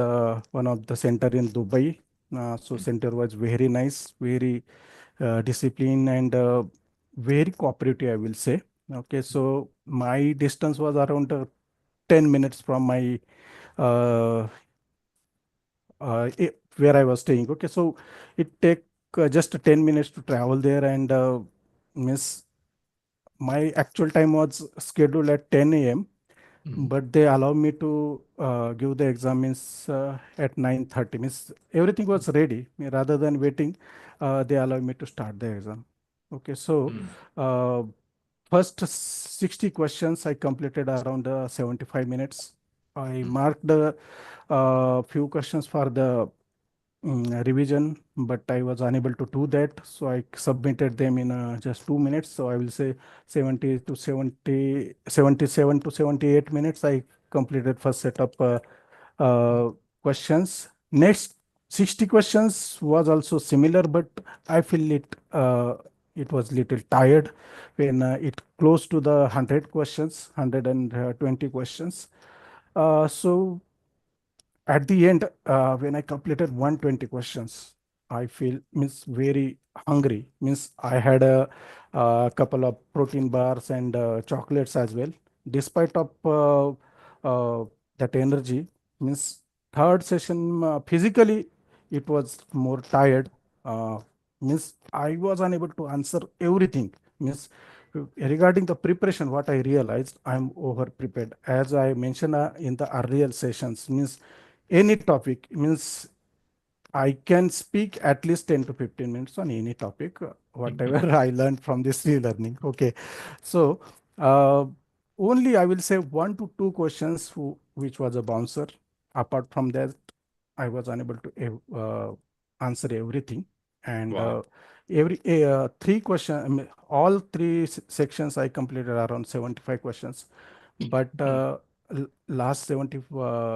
one of the center in Dubai, so center was very nice, very disciplined, and very cooperative, I will say. Okay, so my distance was around 10 minutes from my uh, where I was staying. Okay, so it take just 10 minutes to travel there, and miss my actual time was scheduled at 10 a.m. But they allow me to give the exam means at 9:30. Means everything was ready. Rather than waiting, they allow me to start the exam. Okay, so uh, first 60 questions I completed around 75 minutes. I marked a few questions for the revision, but I was unable to do that. So I submitted them in just 2 minutes. So I will say 77 to 78 minutes. I completed first set of questions. Next 60 questions was also similar, but I feel it was little tired when it close to the 100 questions, 120 questions. So at the end, when I completed 120 questions, I feel means very hungry. Means I had a couple of protein bars and chocolates as well. Despite of that energy, means third session physically it was more tired. Uh, Means I was unable to answer everything. Means regarding the preparation, what I realized, I'm over prepared. As I mentioned in the earlier sessions, means any topic means I can speak at least 10 to 15 minutes on any topic, whatever I learned from this learning. Okay. So uh, only I will say 1 to 2 questions which was a bouncer. Apart from that, I was unable to answer everything. And Wow. every three questions, I mean, all three sections I completed around 75 questions. But last 70,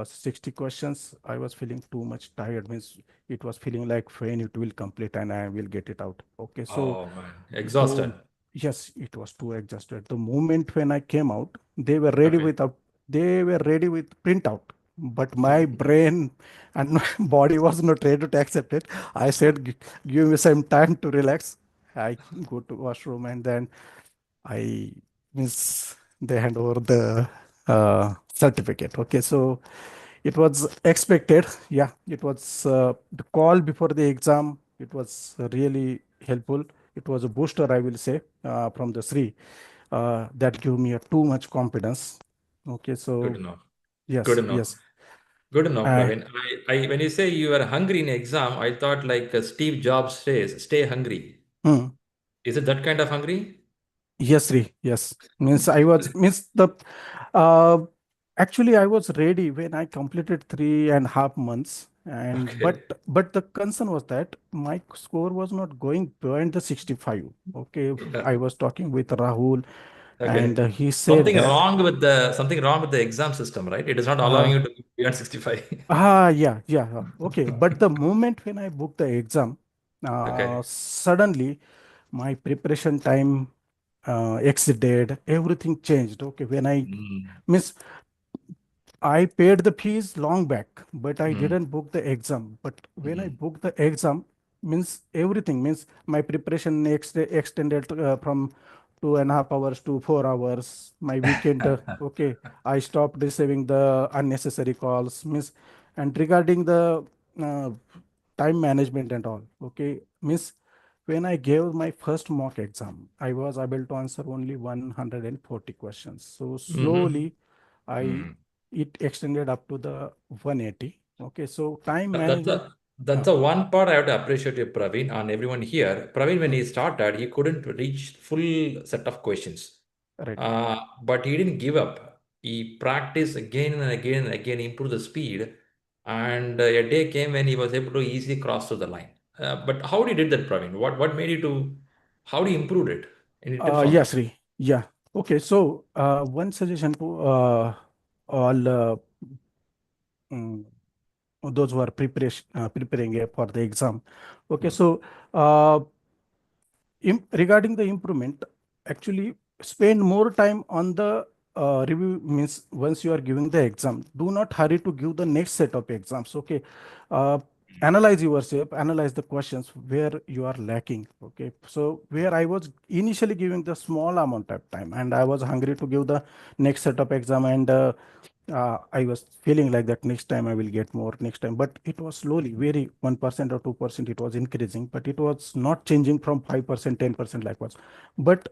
60 questions, I was feeling too much tired. Means it was feeling like when it will complete and I will get it out. Okay, so Oh man, though exhausted. yes, it was too exhausted. The moment when I came out, they were ready Okay. with a they were ready with printout, but my brain and my body was not ready to accept it. I said, Give me some time to relax." I go to washroom and then I means they hand over the certificate. Okay, so it was expected. Yeah, it was the call before the exam. It was really helpful. It was a booster, I will say, from the Sri that gave me a too much confidence. Okay, Good so enough. Good yes, enough. yes. Good enough, Uh, Praveen. When you say you were hungry in exam, I thought like Steve Jobs says, stay hungry. hmm. Is it that kind of hungry? Yes, Sri. Yes. Means I was means the uh actually I was ready when I completed 3.5 months. And Okay. but the concern was that my score was not going beyond the 65. Okay. Yeah. I was talking with Rahul and Okay. he said that Something wrong with the exam system, right? It is not allowing uh you to go beyond 65. yeah. Okay. But the moment when I booked the exam, Okay. suddenly my preparation time exceeded, everything changed. Okay. When I Mm. means I paid the fees long back, but I Mm. didn't book the exam. But when I Mm. booked the exam, means everything means my preparation extended from 2.5 hours to 4 hours. My weekend, okay, I stopped receiving the unnecessary calls. Means, and regarding the uh, time management and all, okay, means when I gave my first mock exam, I was able to answer only 140 questions. So Mhm. slowly, I Mm. it extended up to the 180. Okay, so time That- That's management. the that's the one part I have to appreciate you, Praveen, and everyone here. Praveen, when Hmm, he started, he couldn't reach full set of questions. right. But he didn't give up. He practiced again and again and again, improved the speed. And a day came when he was able to easily cross to the line. But how he did that, Praveen? What made you to, how do you improve it? Any tips on Yeah, that? Sri. Yeah. Okay, so one suggestion to all mm, those who are preparing for the exam. Okay, Mm. so regarding the improvement, actually spend more time on the review. Means once you are giving the exam, do not hurry to give the next set of exams. Okay, uh, analyze yourself, analyze the questions where you are lacking. Okay, so where I was initially giving the small amount of time, and I was hungry to give the next set of exam, and I was feeling like that next time I will get more next time, but it was slowly, very 1% or 2%, it was increasing, but it was not changing from 5%, 10% like was. But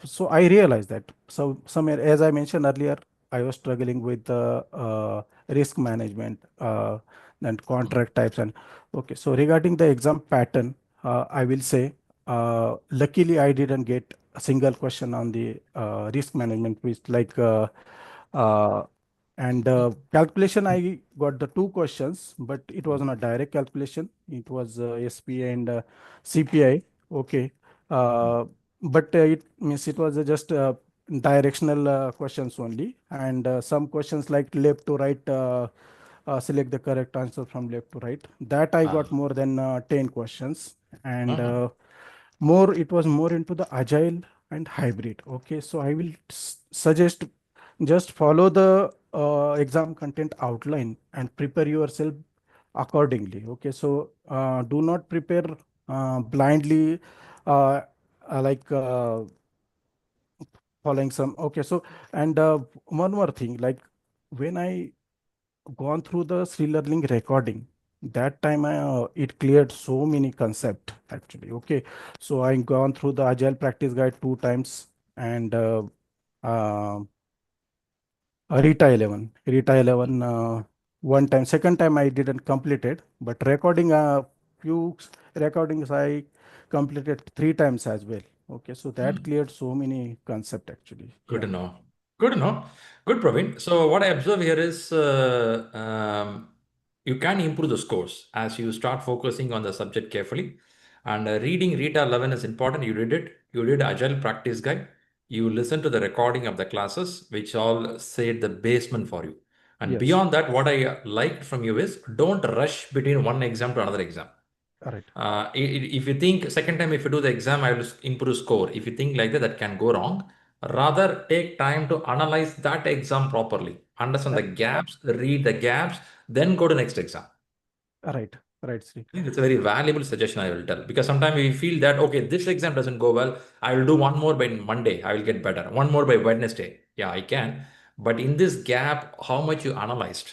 so I realized that, so somewhere, as I mentioned earlier, I was struggling with the risk management and contract types. And okay, so regarding the exam pattern, I will say, luckily I didn't get a single question on the risk management, which like uh, and calculation, I got the two questions, but it was not direct calculation. It was SPA and CPI. Okay. But it means it was just directional questions only. And some questions like left to right, select the correct answer from left to right. That I got more than 10 questions. And more, it was more into the agile and hybrid. Okay. So I will suggest just follow the exam content outline and prepare yourself accordingly. Okay, so do not prepare blindly, uh, like following some. Okay, so and one more thing, like when I gone through the ShriLearning recording, that time it cleared so many concept actually. Okay, so I gone through the agile practice guide 2 times, and uh, Rita 11, one time. Second time I didn't complete it, but recording few recordings I completed 3 times as well. Okay, so that cleared so many concept actually. Good Yeah. to know. Good to know. Good, Praveen. So what I observe here is you can improve the scores as you start focusing on the subject carefully. And reading Rita 11 is important. You read it. You read Agile Practice Guide. You listen to the recording of the classes, which all set the basement for you. And Yes. beyond that, what I liked from you is don't rush between one exam to another exam. All right. If you think second time if you do the exam, I will improve score. If you think like that, that can go wrong. Rather, take time to analyze that exam properly, understand the gaps, read the gaps, then go to next exam. All right. Right, Sri. I think it's a very valuable suggestion I will tell, because sometimes we feel that, okay, this exam doesn't go well. I will do one more by Monday. I will get better. One more by Wednesday. Yeah, I can. But in this gap, how much you analyzed?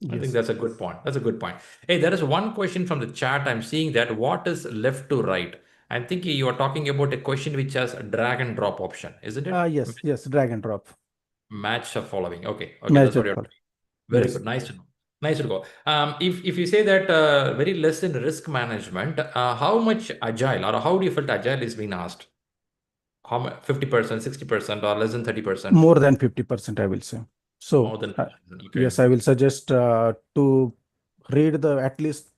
I think Yes. that's a good point. That's a good point. Hey, there is one question from the chat. I'm seeing that what is left to right? I'm thinking you are talking about a question which has a drag and drop option, isn't it? Yes. Yes. Drag and drop. Match the following. Okay. Okay. Match That's the what you're follow. very Yes. good. Nice to know. Nice to go. If you say that very less in risk management, how much agile or how do you felt agile is being asked? How much? 50%, 60%, or less than 30%? More than 50%, I will say. So More than 50%. Okay. yes, I will suggest to read the at least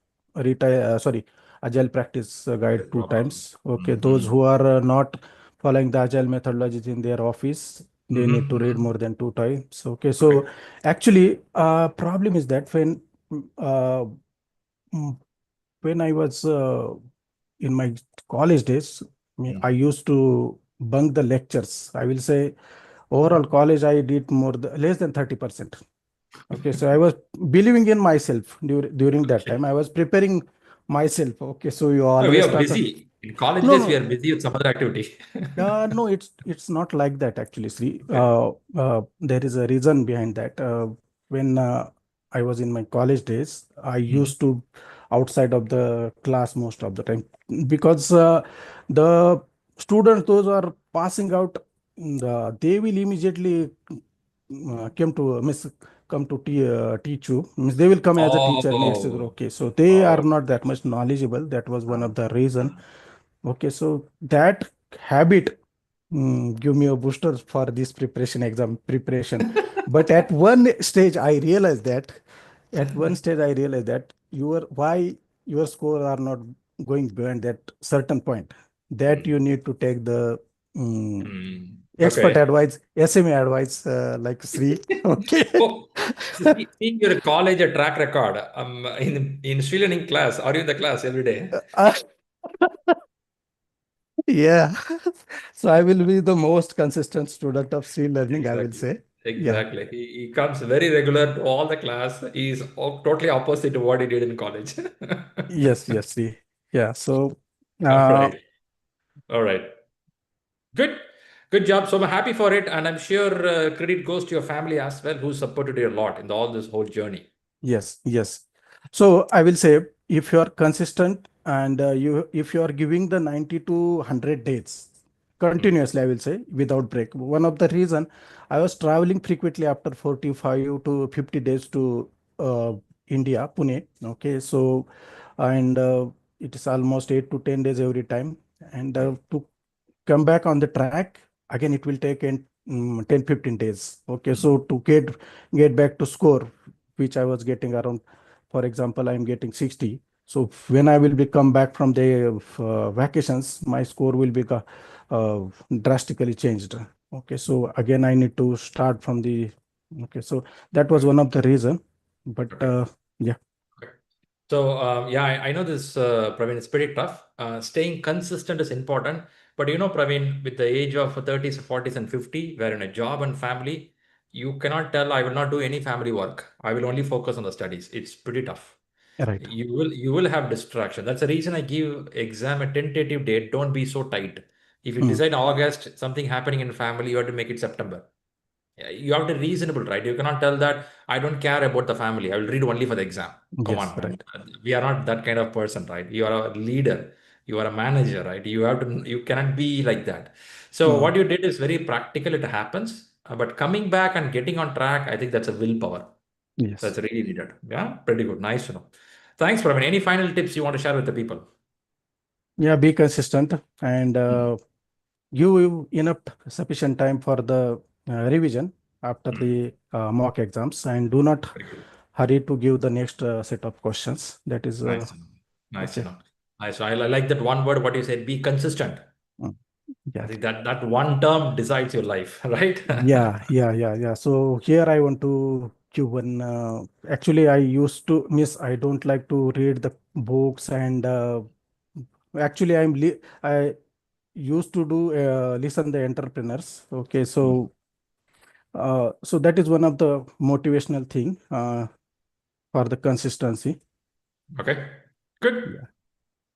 sorry, Agile Practice Guide two times. Okay, those who are not following the Agile methodologies in their office, they need to read more than 2 times. Okay, so actually, problem is that uh, mm, when I was in my college days, I used to bunk the lectures. I will say overall college, I did less than 30%. Okay, so I was believing in myself during that Okay. time. I was preparing myself. Okay, so you No, we always are start. busy. In college No, days, we no, are busy with some other activity. no, it's not like that actually. See, there is a reason behind that. When I was in my college days, I used to outside of the class most of the time, because the students those are passing out, they will immediately come to teach you. Means they will come as a teacher next year. Oh, Okay, so they are oh. not that much knowledgeable. That was one of the reason. Okay, so that habit give me a booster for this exam preparation. But at one stage, I realized that why your score are not going beyond that certain point, that you need to take the expert Okay. advice, SMA advice, like Sri. Okay. Oh, seeing your college track record, in ShriLearning class, are you in the class every day? Uh, yeah. So I will be the most consistent student of ShriLearning, I will Exactly. say. Exactly. He comes very regular to all the class. He's totally opposite to what he did in college. Yes, yes, see. Yeah. So, All uh, right. All right. Good. Good job. So I'm happy for it. And I'm sure credit goes to your family as well, who supported you a lot in all this whole journey. yes, yes. So I will say if you are consistent and if you are giving the 90 to 100 days continuously, I will say without break. One of the reason I was traveling frequently after 45 to 50 days to uh, India, Pune. Okay. So, and it is almost 8 to 10 days every time. And to come back on the track again, it will take 10 15 days. Okay, so to get back to score which I was getting around, for example, I'm getting 60. So when I will be come back from the vacations, my score will be uh, drastically changed. Okay, so again I need to start from the, okay, so that was one of the reason. But Okay. yeah. So yeah, I know this, Praveen, it's pretty tough. Staying consistent is important. But you know, Praveen, with the age of 30s, 40s, and 50, where in a job and family, you cannot tell I will not do any family work. I will only focus on the studies. It's pretty tough. Right. You will have distraction. That's the reason I give exam a tentative date. Don't be so tight. If you Mm, decide August, something happening in family, you have to make it September. Yeah, you have to be reasonable, right? You cannot tell that I don't care about the family. I will read only for the exam. Come yes, on, man. right. We are not that kind of person, right? You are a leader. You are a manager, right? You have to. You cannot be like that. So Mm, what you did is very practical. It happens, but coming back and getting on track, I think that's a willpower. yes. That's really needed. Yeah, pretty good. Nice to know. Thanks, Praveen. Any final tips you want to share with the people? Yeah, be consistent and Hmm. give you enough sufficient time for the revision after Hmm. the mock exams, and do not Very good. hurry to give the next set of questions. That is Nice to know. Nice to okay. know. Nice. I like that one word. What you said. Be consistent. Mm, I yeah, think that one term decides your life, right? yeah. So here I want to give one. Actually, I used to miss. I don't like to read the books, and actually, I used to do listen the entrepreneurs. Okay, Hmm. so that is one of the motivational thing for the consistency. Okay. Good. Yeah.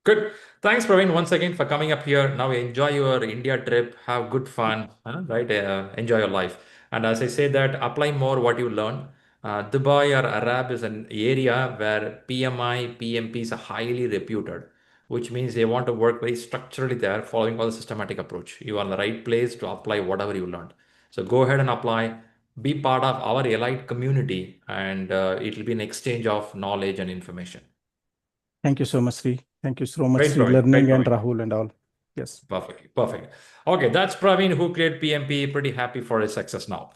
Good. Thanks, Praveen, once again for coming up here. Now enjoy your India trip. Have good fun, right? Enjoy your life. And as I say that, apply more what you learn. Dubai or Arab is an area where PMI, PMPs are highly reputed, which means they want to work very structurally there, following all the systematic approach. You are in the right place to apply whatever you learned. So go ahead and apply. Be part of our elite community, and it will be an exchange of knowledge and information. Thank you so much, Sri. Thank you so much, Great, Sri Praveen. Great, Learning and Praveen. Rahul and all. Yes. Perfect. Perfect. Okay, that's Praveen who cleared PMP. Pretty happy for his success now.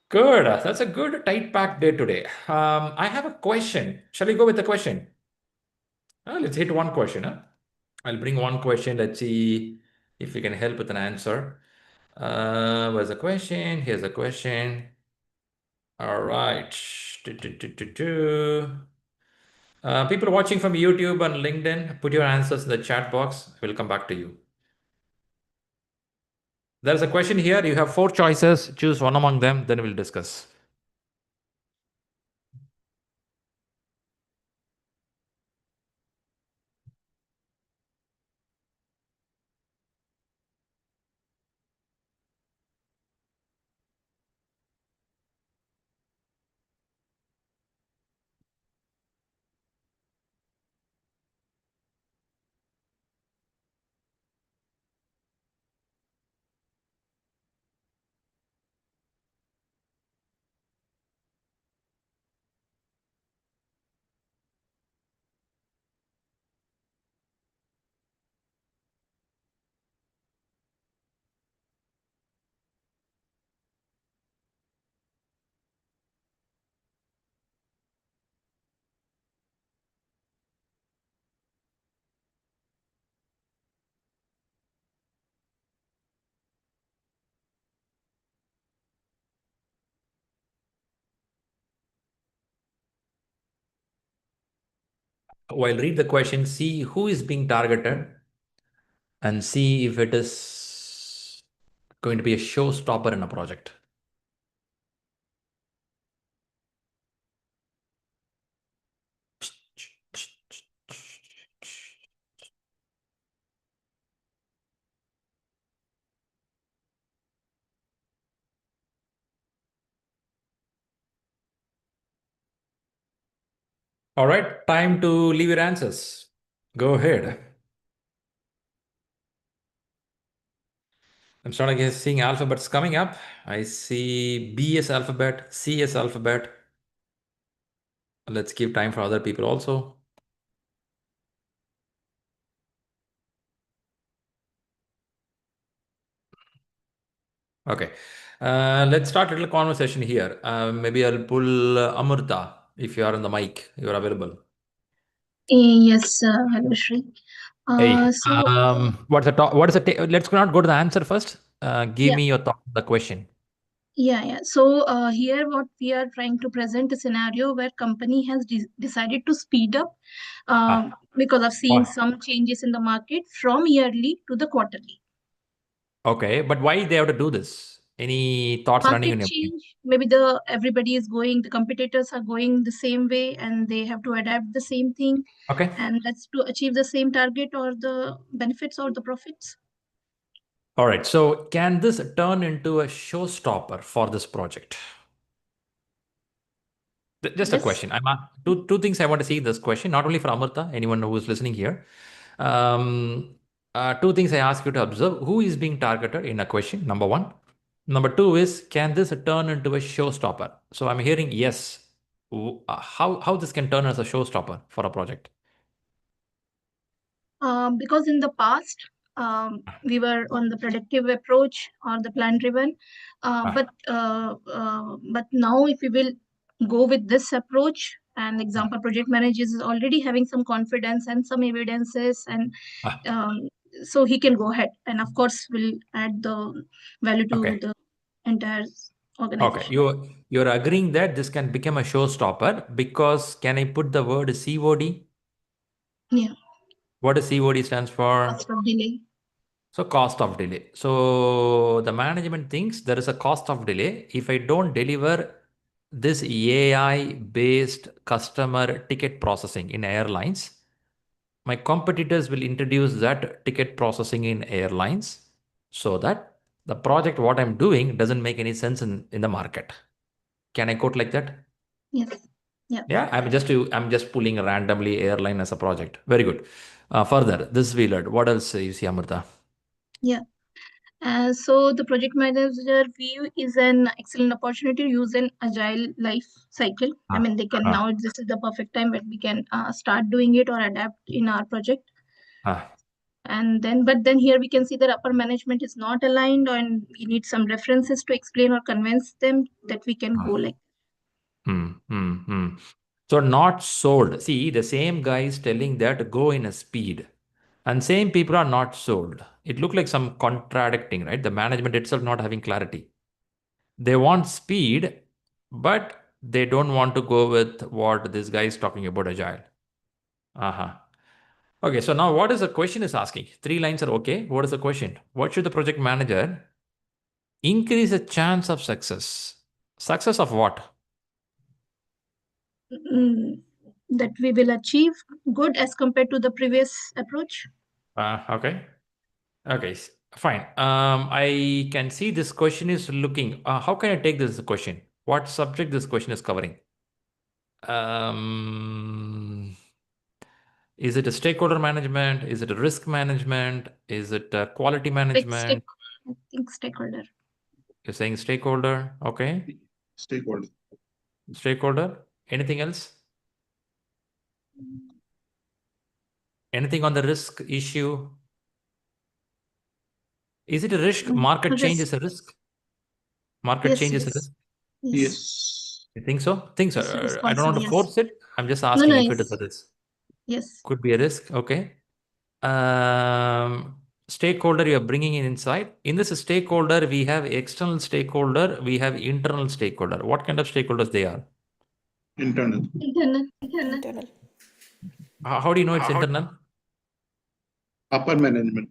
Good. That's a good tight packed day today. I have a question. Shall we go with the question? Let's hit one question. I'll bring one question. Let's see if we can help with an answer. Where's the question? Here's a question. All right. People watching from YouTube and LinkedIn, put your answers in the chat box. We'll come back to you. There's a question here. You have four choices. Choose one among them, then we'll discuss. While read the question, see who is being targeted and see if it is going to be a showstopper in a project. All right, time to leave your answers. Go ahead. I'm starting seeing alphabets coming up. I see B as alphabet, C as alphabet. Let's give time for other people also. Okay, let's start a little conversation here. Maybe I'll pull Amrita if you are on the mic, you're available. Yes, hello Shri. Hey, So what's the top? What is the? Let's not go to the answer first. Give yeah, me your thought on the question. yeah. So here what we are trying to present a scenario where company has decided to speed up Ah, because of seeing why? some changes in the market from yearly to the quarterly. Okay, but why they have to do this? Any thoughts running in Market your mind? change, maybe everybody is going, the competitors are going the same way and they have to adapt the same thing, Okay. and that's to achieve the same target or the benefits or the profits. All right. So can this turn into a showstopper for this project? Just a Yes. question. Two things I want to see in this question, not only for Amrita, anyone who is listening here. Two things I ask you to observe. Who is being targeted in a question? Number one. Number two is, can this turn into a showstopper? So I'm hearing yes. How this can turn as a showstopper for a project? Because in the past, we were on the predictive approach or the plan driven, Ah, but now if we will go with this approach, and example project managers is already having some confidence and some evidences, and ah, so he can go ahead and of course will add the value to okay. the entire Okay. organization. You're agreeing that this can become a showstopper because can I put the word COD? Yeah, What does COD stands for? cost of delay. So cost of delay. So the management thinks there is a cost of delay. If I don't deliver this AI-based customer ticket processing in airlines, my competitors will introduce that ticket processing in airlines so that the project what I'm doing doesn't make any sense in the market. Can I quote like that? Yes. Yeah. Yeah, I'm just pulling randomly airline as a project. Very good. Further, this we learned. What else you see, Amrita? Yeah. So the project manager view is an excellent opportunity to use an agile life cycle. I Ah, mean, they can ah, now, this is the perfect time when we can start doing it or adapt in our project. ah. And then here we can see that upper management is not aligned, and we need some references to explain or convince them that we can go like. So not sold. See, the same guy is telling that go in a speed, and same people are not sold. It looked like some contradicting, right? The management itself not having clarity. They want speed, but they don't want to go with what this guy is talking about, agile. Uh-huh. Okay, so now what is the question is asking? 3 lines are okay. What is the question? What should the project manager increase the chance of success? Success of what? That we will achieve good as compared to the previous approach. Okay. Okay, fine. I can see this question is looking. How can I take this question? What subject this question is covering? Is it a stakeholder management? Is it a risk management? Is it a quality management? I think stakeholder. You're saying stakeholder. Okay. Stakeholder. Stakeholder. Anything else? Anything on the risk issue? Is it a risk? Market change is a risk? Market change is a risk? Yes. You think so? Think so. It's I don't want responsible, to yes. force it. I'm just No, asking if it yes. is a risk. Yes. Could be a risk. Okay. Stakeholder you're bringing in inside. In this stakeholder, we have external stakeholder, we have internal stakeholder. What kind of stakeholders they are? Internal. Internal. How do you know it's internal? Upper management.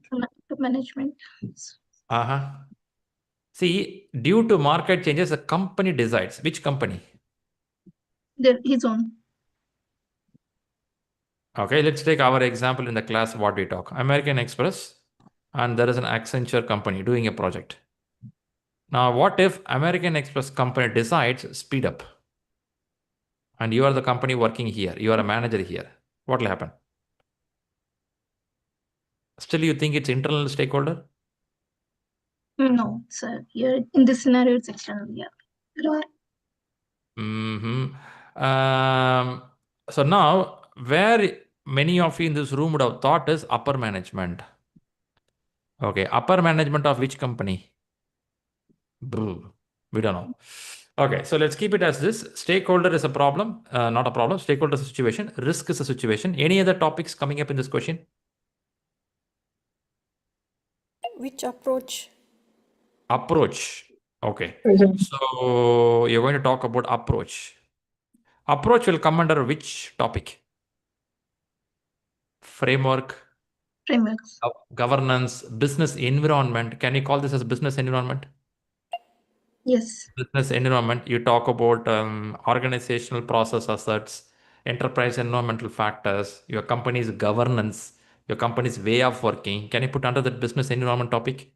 Management. Uh-huh. See, due to market changes, the company decides. Which company? His own. Okay, let's take our example in the class what we talk. American Express, and there is an Accenture company doing a project. Now, what if American Express company decides speed up? and you are the company working here, you are a manager here, what will happen? Still, you think it's internal stakeholder? No, sir. Here in this scenario, it's external. Yeah. So now, where many of you in this room would have thought is upper management. Okay, upper management of which company? We don't know. Okay, so let's keep it as this. Stakeholder is a problem, not a problem. Stakeholder is a situation. Risk is a situation. Any other topics coming up in this question? Which approach? Approach. Okay. So you're going to talk about approach. Approach will come under which topic? Framework, Frameworks. governance, business environment. Can you call this as business environment? Yes. Business environment, you talk about organizational process assets, enterprise environmental factors, your company's governance, your company's way of working. Can you put under that business environment topic?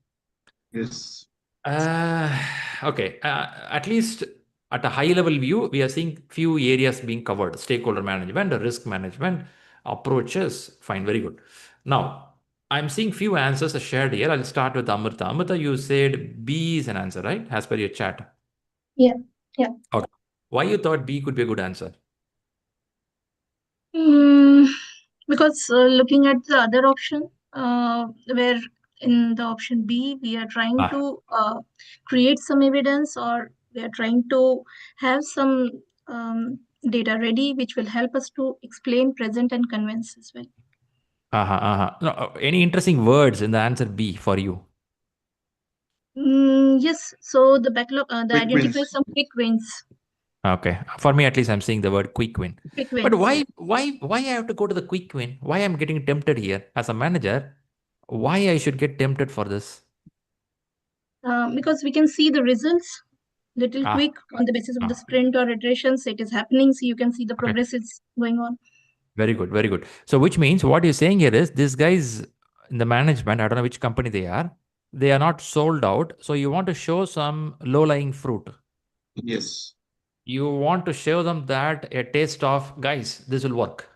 Yes. Okay. At least at a high level view, we are seeing few areas being covered: stakeholder management, risk management, approaches. Fine, very good. Now, I'm seeing few answers shared here. I'll start with Amrita. Amrita, you said B is an answer, right? As per your chat. Yeah. Yeah. Okay. Why you thought B could be a good answer? Because looking at the other option, where in the option B, we are trying to create some evidence, or we are trying to have some data ready, which will help us to explain, present, and convince as well. No, any interesting words in the answer B for you? Yes. So the backlog, the Quick identify wins. some quick wins. Okay. For me, at least, I'm seeing the word quick win. Quick But wins. why I have to go to the quick win? Why I'm getting tempted here as a manager? Why I should get tempted for this? Because we can see the results little quick on the basis of the sprint or iterations. It is happening, so you can see the progress is going on. Very good, very good. So which means what you're saying here is these guys in the management, I don't know which company they are not sold out. So you want to show some low-lying fruit. Yes. You want to show them that a taste of, guys, this will work.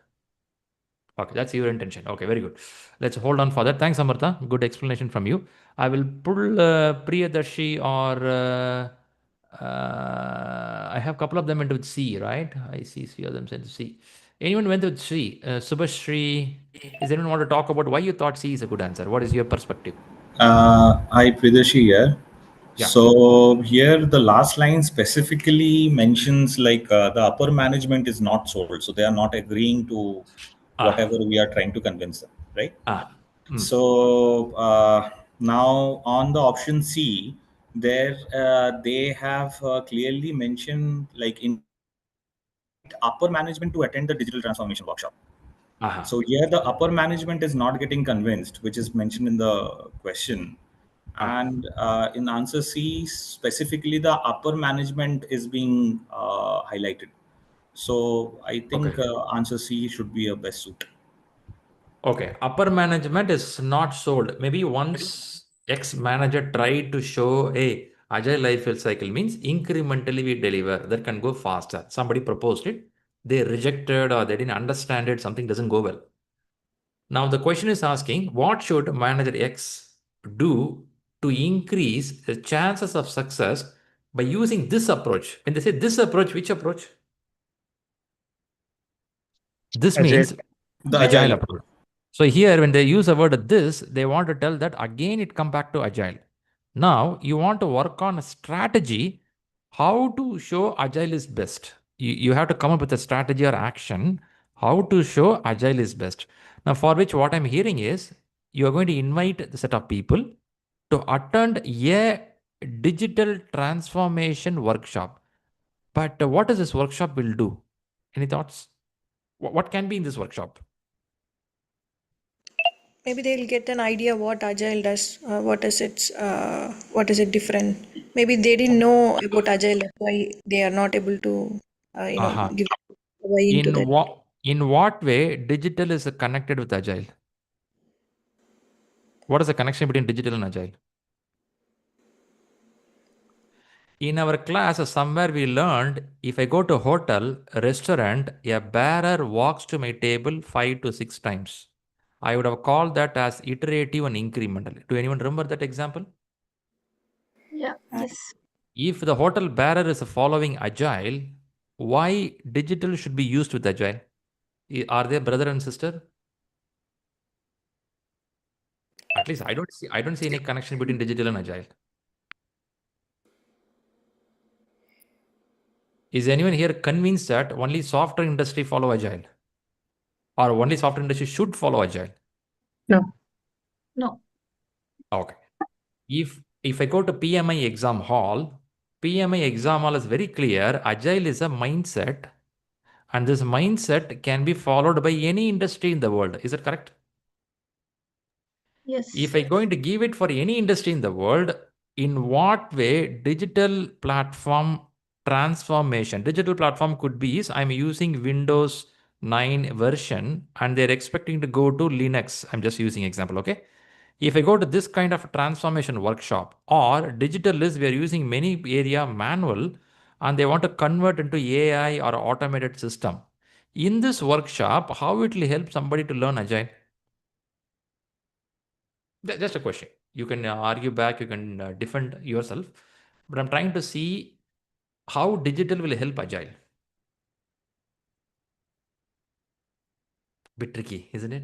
Okay, that's your intention. Okay, very good. Let's hold on for that. Thanks, Amrita. Good explanation from you. I will pull Priyadarshi or I have a couple of them into C, right? I see three of them into C. Anyone went with C? Subhashri, is anyone want to talk about why you thought C is a good answer? What is your perspective? Hi, Priyadarshi here. Yeah. So here the last line specifically mentions like the upper management is not sold. So they are not agreeing to whatever we are trying to convince them, right? So now on the option C, there they have clearly mentioned like invite upper management to attend the digital transformation workshop. So here the upper management is not getting convinced, which is mentioned in the question. And in answer C, specifically the upper management is being highlighted. So I think answer C should be a best suit. Okay, upper management is not sold. Maybe once ex-manager tried to show, hey, agile life cycle means incrementally we deliver, that can go faster. Somebody proposed it, they rejected or they didn't understand it, something doesn't go well. Now the question is asking, what should manager X do to increase the chances of success by using this approach? When they say this approach, which approach? This means the agile approach. So here, when they use the word this, they want to tell that again it come back to agile. Now you want to work on a strategy, how to show agile is best. You have to come up with a strategy or action, how to show agile is best. Now for which what I'm hearing is, you are going to invite the set of people to attend a digital transformation workshop. But what does this workshop will do? Any thoughts? What can be in this workshop? Maybe they'll get an idea what agile does. What is it different? Maybe they didn't know about agile. That's why they are not able to, give away into that. In what way digital is connected with agile? What is the connection between digital and agile? in our class, somewhere we learned if I go to a hotel, restaurant, a bearer walks to my table 5 to 6 times. I would have called that as iterative and incremental. Do anyone remember that example? Yeah, yes. If the hotel bearer is following Agile, why digital should be used with Agile? Are they brother and sister? At least I don't see any connection between digital and Agile. Is anyone here convinced that only software industry follow Agile? Or only software industry should follow Agile? No. No. Okay. If I go to PMI exam hall, PMI exam hall is very clear. Agile is a mindset, and this mindset can be followed by any industry in the world. Is that correct? Yes. If I'm going to give it for any industry in the world, in what way digital platform transformation? Digital platform could be is I'm using Windows 9 version and they're expecting to go to Linux. I'm just using example, okay? If I go to this kind of transformation workshop, or digital is we are using many area manual and they want to convert into AI or automated system. In this workshop, how it will help somebody to learn Agile? Just a question. You can argue back, you can defend yourself, but I'm trying to see how digital will help Agile. Bit tricky, isn't it?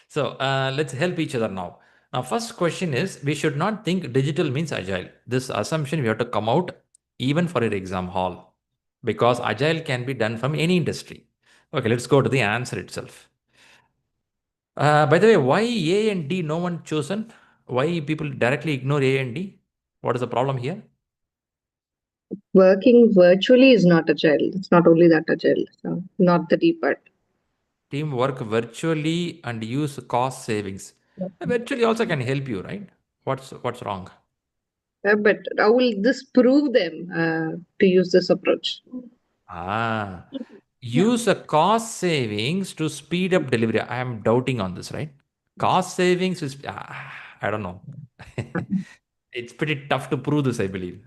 So let's help each other now. Now, first question is, we should not think digital means Agile. This assumption we have to come out even for your exam hall, because Agile can be done from any industry. Okay, let's go to the answer itself. By the way, why A and D no one chosen? Why people directly ignore A and D? What is the problem here? Working virtually is not agile. It's not only that agile. So not the D part. Team work virtually and use cost savings. Virtually also can help you, right? What's wrong? But how will this prove them to use this approach? Ah, Yeah. use a cost savings to speed up delivery. I am doubting on this, right? Cost savings is, I don't know. It's pretty tough to prove this, I believe.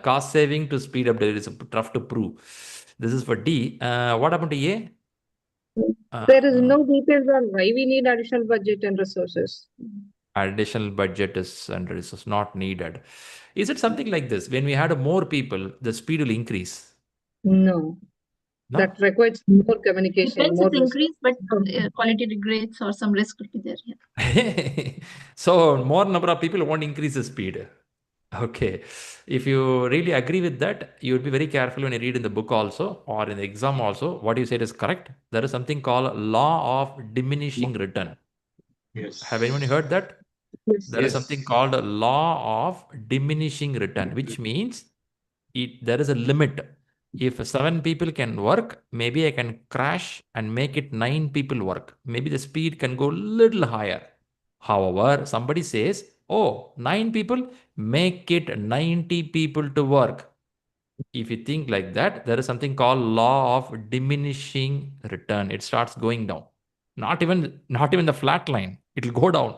Cost saving to speed up delivery is tough to prove. This is for D. What happened to A? There is no details on why we need additional budget and resources. Additional budget is and resource not needed. Is it something like this? When we had more people, the speed will increase. No. No? That requires more communication. Expenses More increase, but quality regrets or some risk could be there. Yeah. So more number of people won't increase the speed. Okay. If you really agree with that, you would be very careful when you read in the book also or in the exam also. What you said is correct. There is something called law of diminishing return. Yes. Have anyone heard that? Yes. There is something called a law of diminishing return, which means there is a limit. If 7 people can work, maybe I can crash and make it 9 people work. Maybe the speed can go little higher. However, somebody says, oh, 9 people, make it 90 people to work. If you think like that, there is something called law of diminishing return. It starts going down. Not even the flat line. It will go down.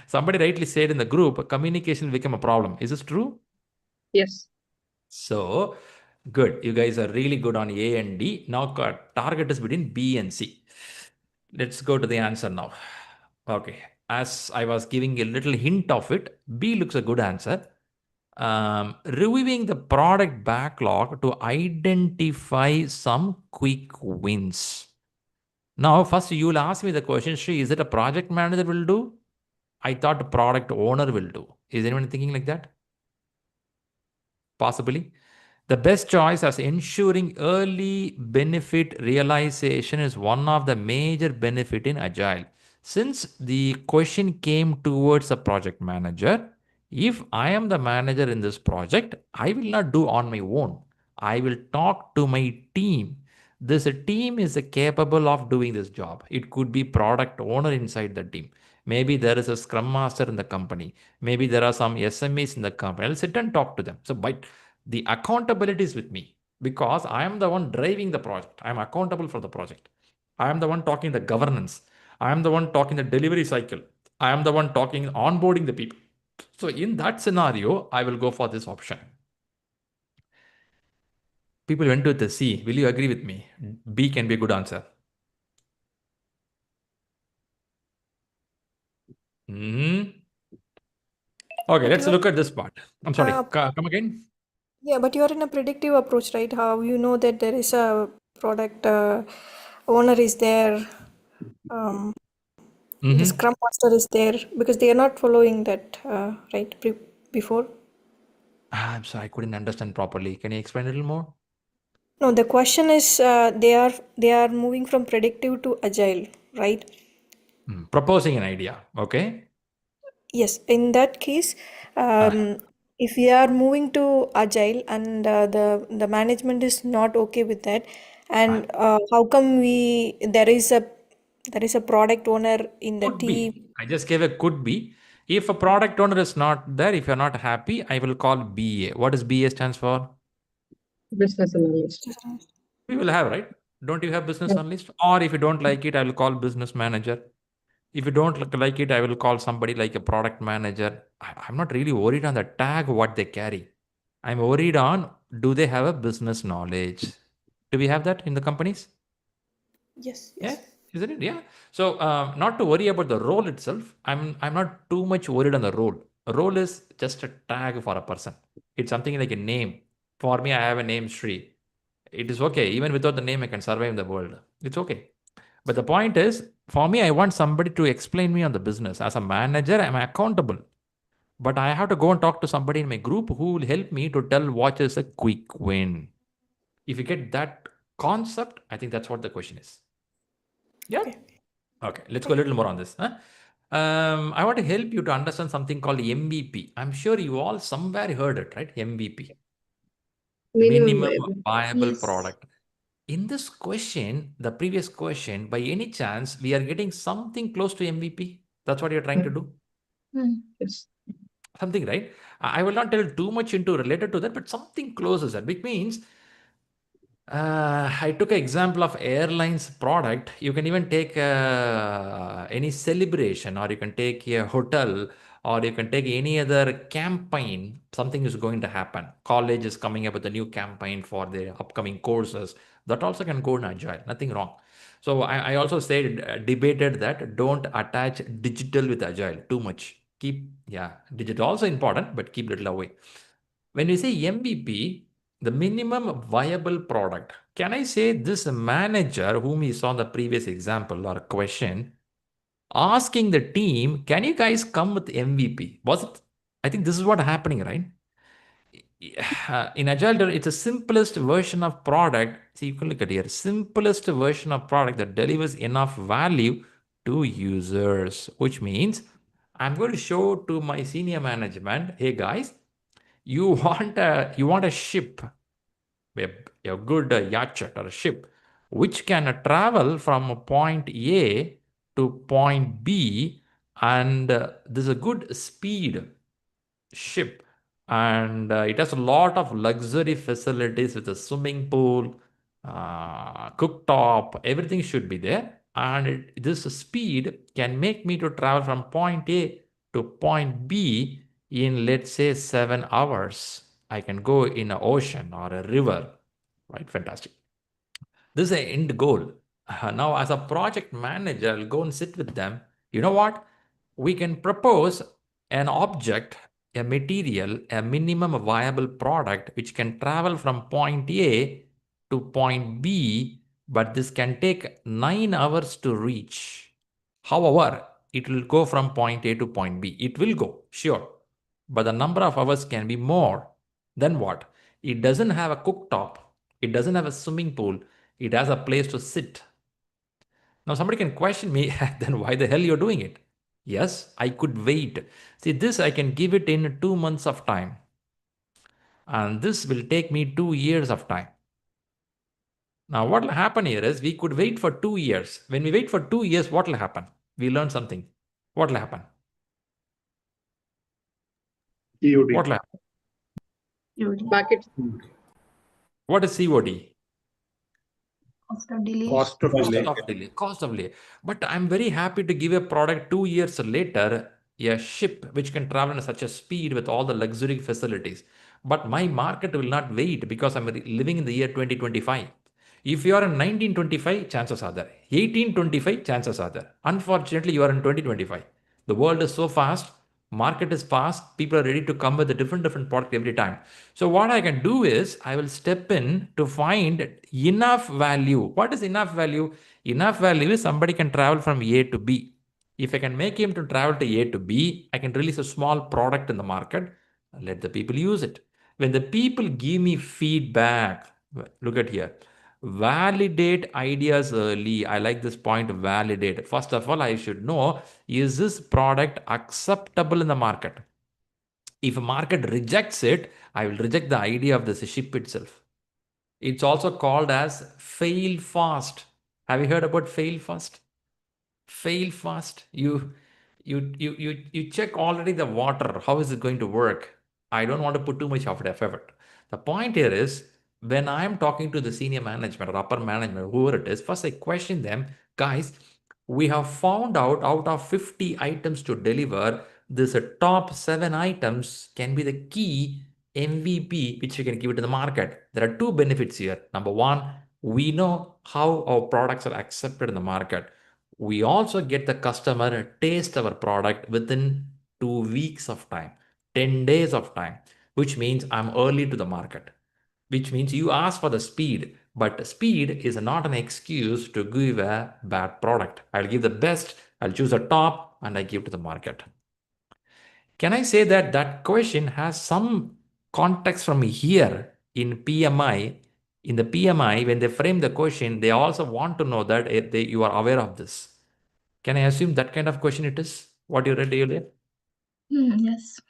Somebody rightly said in the group, communication will become a problem. Is this true? Yes. So good. You guys are really good on A and D. Now target is between B and C. Let's go to the answer now. Okay. As I was giving a little hint of it, B looks a good answer. Reviewing the product backlog to identify some quick wins. Now, first you will ask me the question, Shri, is it a project manager will do? I thought a product owner will do. Is anyone thinking like that? Possibly. The best choice as ensuring early benefit realization is one of the major benefit in Agile. Since the question came towards a project manager, if I am the manager in this project, I will not do on my own. I will talk to my team. This team is capable of doing this job. It could be product owner inside the team. Maybe there is a scrum master in the company. Maybe there are some SMEs in the company. I'll sit and talk to them. So the accountability is with me because I am the one driving the project. I am accountable for the project. I am the one talking the governance. I am the one talking the delivery cycle. I am the one talking onboarding the people. So in that scenario, I will go for this option. People went with the C. Will you agree with me? B can be a good answer. Okay, let's look at this part. I'm sorry, come again? Yeah, but you are in a predictive approach, right? How you know that there is a product owner is there, the Scrum Master is there, because they are not following that, right, before? I'm sorry, I couldn't understand properly. Can you explain a little more? No, the question is they are moving from predictive to agile, right? Proposing an idea, okay? Yes, in that case, if we are moving to agile and the management is not okay with that, and how come there is a product owner in the Could team? be. I just gave a could be. If a product owner is not there, if you're not happy, I will call BA. What does BA stands for? Business analyst. We will have, right? Don't you have business Yeah. analyst? Or if you don't like it, I will call business manager. If you don't like it, I will call somebody like a product manager. I'm not really worried on the tag, what they carry. I'm worried on, do they have a business knowledge? Do we have that in the companies? Yes, Yeah, yes. isn't it? Yeah. So not to worry about the role itself. I'm not too much worried on the role. A role is just a tag for a person. It's something like a name. For me, I have a name Shri. It is okay. Even without the name, I can survive in the world. It's okay. But the point is, for me, I want somebody to explain me on the business. As a manager, I'm accountable. But I have to go and talk to somebody in my group who will help me to tell what is a quick win. If you get that concept, I think that's what the question is. Yeah. Okay. Let's go a little more on this. I want to help you to understand something called MVP. I'm sure you all somewhere heard it, right? MVP. Minimum viable Yes. product. In this question, the previous question, by any chance, we are getting something close to MVP? That's what you're trying to do? Yes. Something, right? I will not tell too much into related to that, but something close is that, which means I took an example of airlines product. You can even take any celebration, or you can take a hotel, or you can take any other campaign. Something is going to happen. College is coming up with a new campaign for their upcoming courses. That also can go in agile. Nothing wrong. So I also said, debated that don't attach digital with agile too much. Keep, digital also important, but keep little away. When we say MVP, the minimum viable product, can I say this manager whom we saw in the previous example or question, asking the team, can you guys come with MVP? Was it? I think this is what happening, right? In Agile, it's the simplest version of product. See, you can look at here, simplest version of product that delivers enough value to users, which means I'm going to show to my senior management, hey guys, you want a ship, a good yacht or a ship, which can travel from point A to point B, and there's a good speed ship, and it has a lot of luxury facilities with a swimming pool, cooktop, everything should be there, and this speed can make me to travel from point A to point B in, let's say, 7 hours. I can go in an ocean or a river, right? Fantastic. This is an end goal. Now, as a project manager, I'll go and sit with them. You know what? We can propose an object, a material, a minimum viable product, which can travel from point A to point B, but this can take 9 hours to reach. However, it will go from point A to point B. It will go, sure. But the number of hours can be more. Then what? It doesn't have a cooktop. It doesn't have a swimming pool. It has a place to sit. Now somebody can question me, then why the hell you're doing it? Yes, I could wait. See, this I can give it in 2 months of time. And this will take me 2 years of time. Now what will happen here is we could wait for 2 years. When we wait for 2 years, what will happen? We learn something. What will happen? COD. What will happen? Market. What is COD? Cost of delay. Cost of delay. Cost of delay. But I'm very happy to give a product 2 years later. a ship which can travel at such a speed with all the luxury facilities. But my market will not wait because I'm living in the year 2025. If you are in 1925, chances are there. 1825, chances are there. Unfortunately, you are in 2025. The world is so fast, market is fast, people are ready to come with a different product every time. So what I can do is I will step in to find enough value. What is enough value? Enough value is somebody can travel from A to B. If I can make him to travel to A to B, I can release a small product in the market and let the people use it. When the people give me feedback, look at here, validate ideas early. I like this point, validate. First of all, I should know, is this product acceptable in the market? If a market rejects it, I will reject the idea of this ship itself. It's also called as fail fast. Have you heard about fail fast? Fail fast. You check already the water. How is it going to work? I don't want to put too much of effort. The point here is, when I'm talking to the senior management or upper management, whoever it is, first I question them, guys, we have found out of 50 items to deliver, this top 7 items can be the key MVP which we can give it to the market. There are two benefits here. Number one, we know how our products are accepted in the market. We also get the customer taste our product within 2 weeks of time, 10 days of time, which means I'm early to the market, which means you ask for the speed, but speed is not an excuse to give a bad product. I'll give the best, I'll choose a top, and I give to the market. Can I say that that question has some context from here in PMI? In the PMI, when they frame the question, they also want to know that you are aware of this. Can I assume that kind of question it is? What you read earlier? Yes.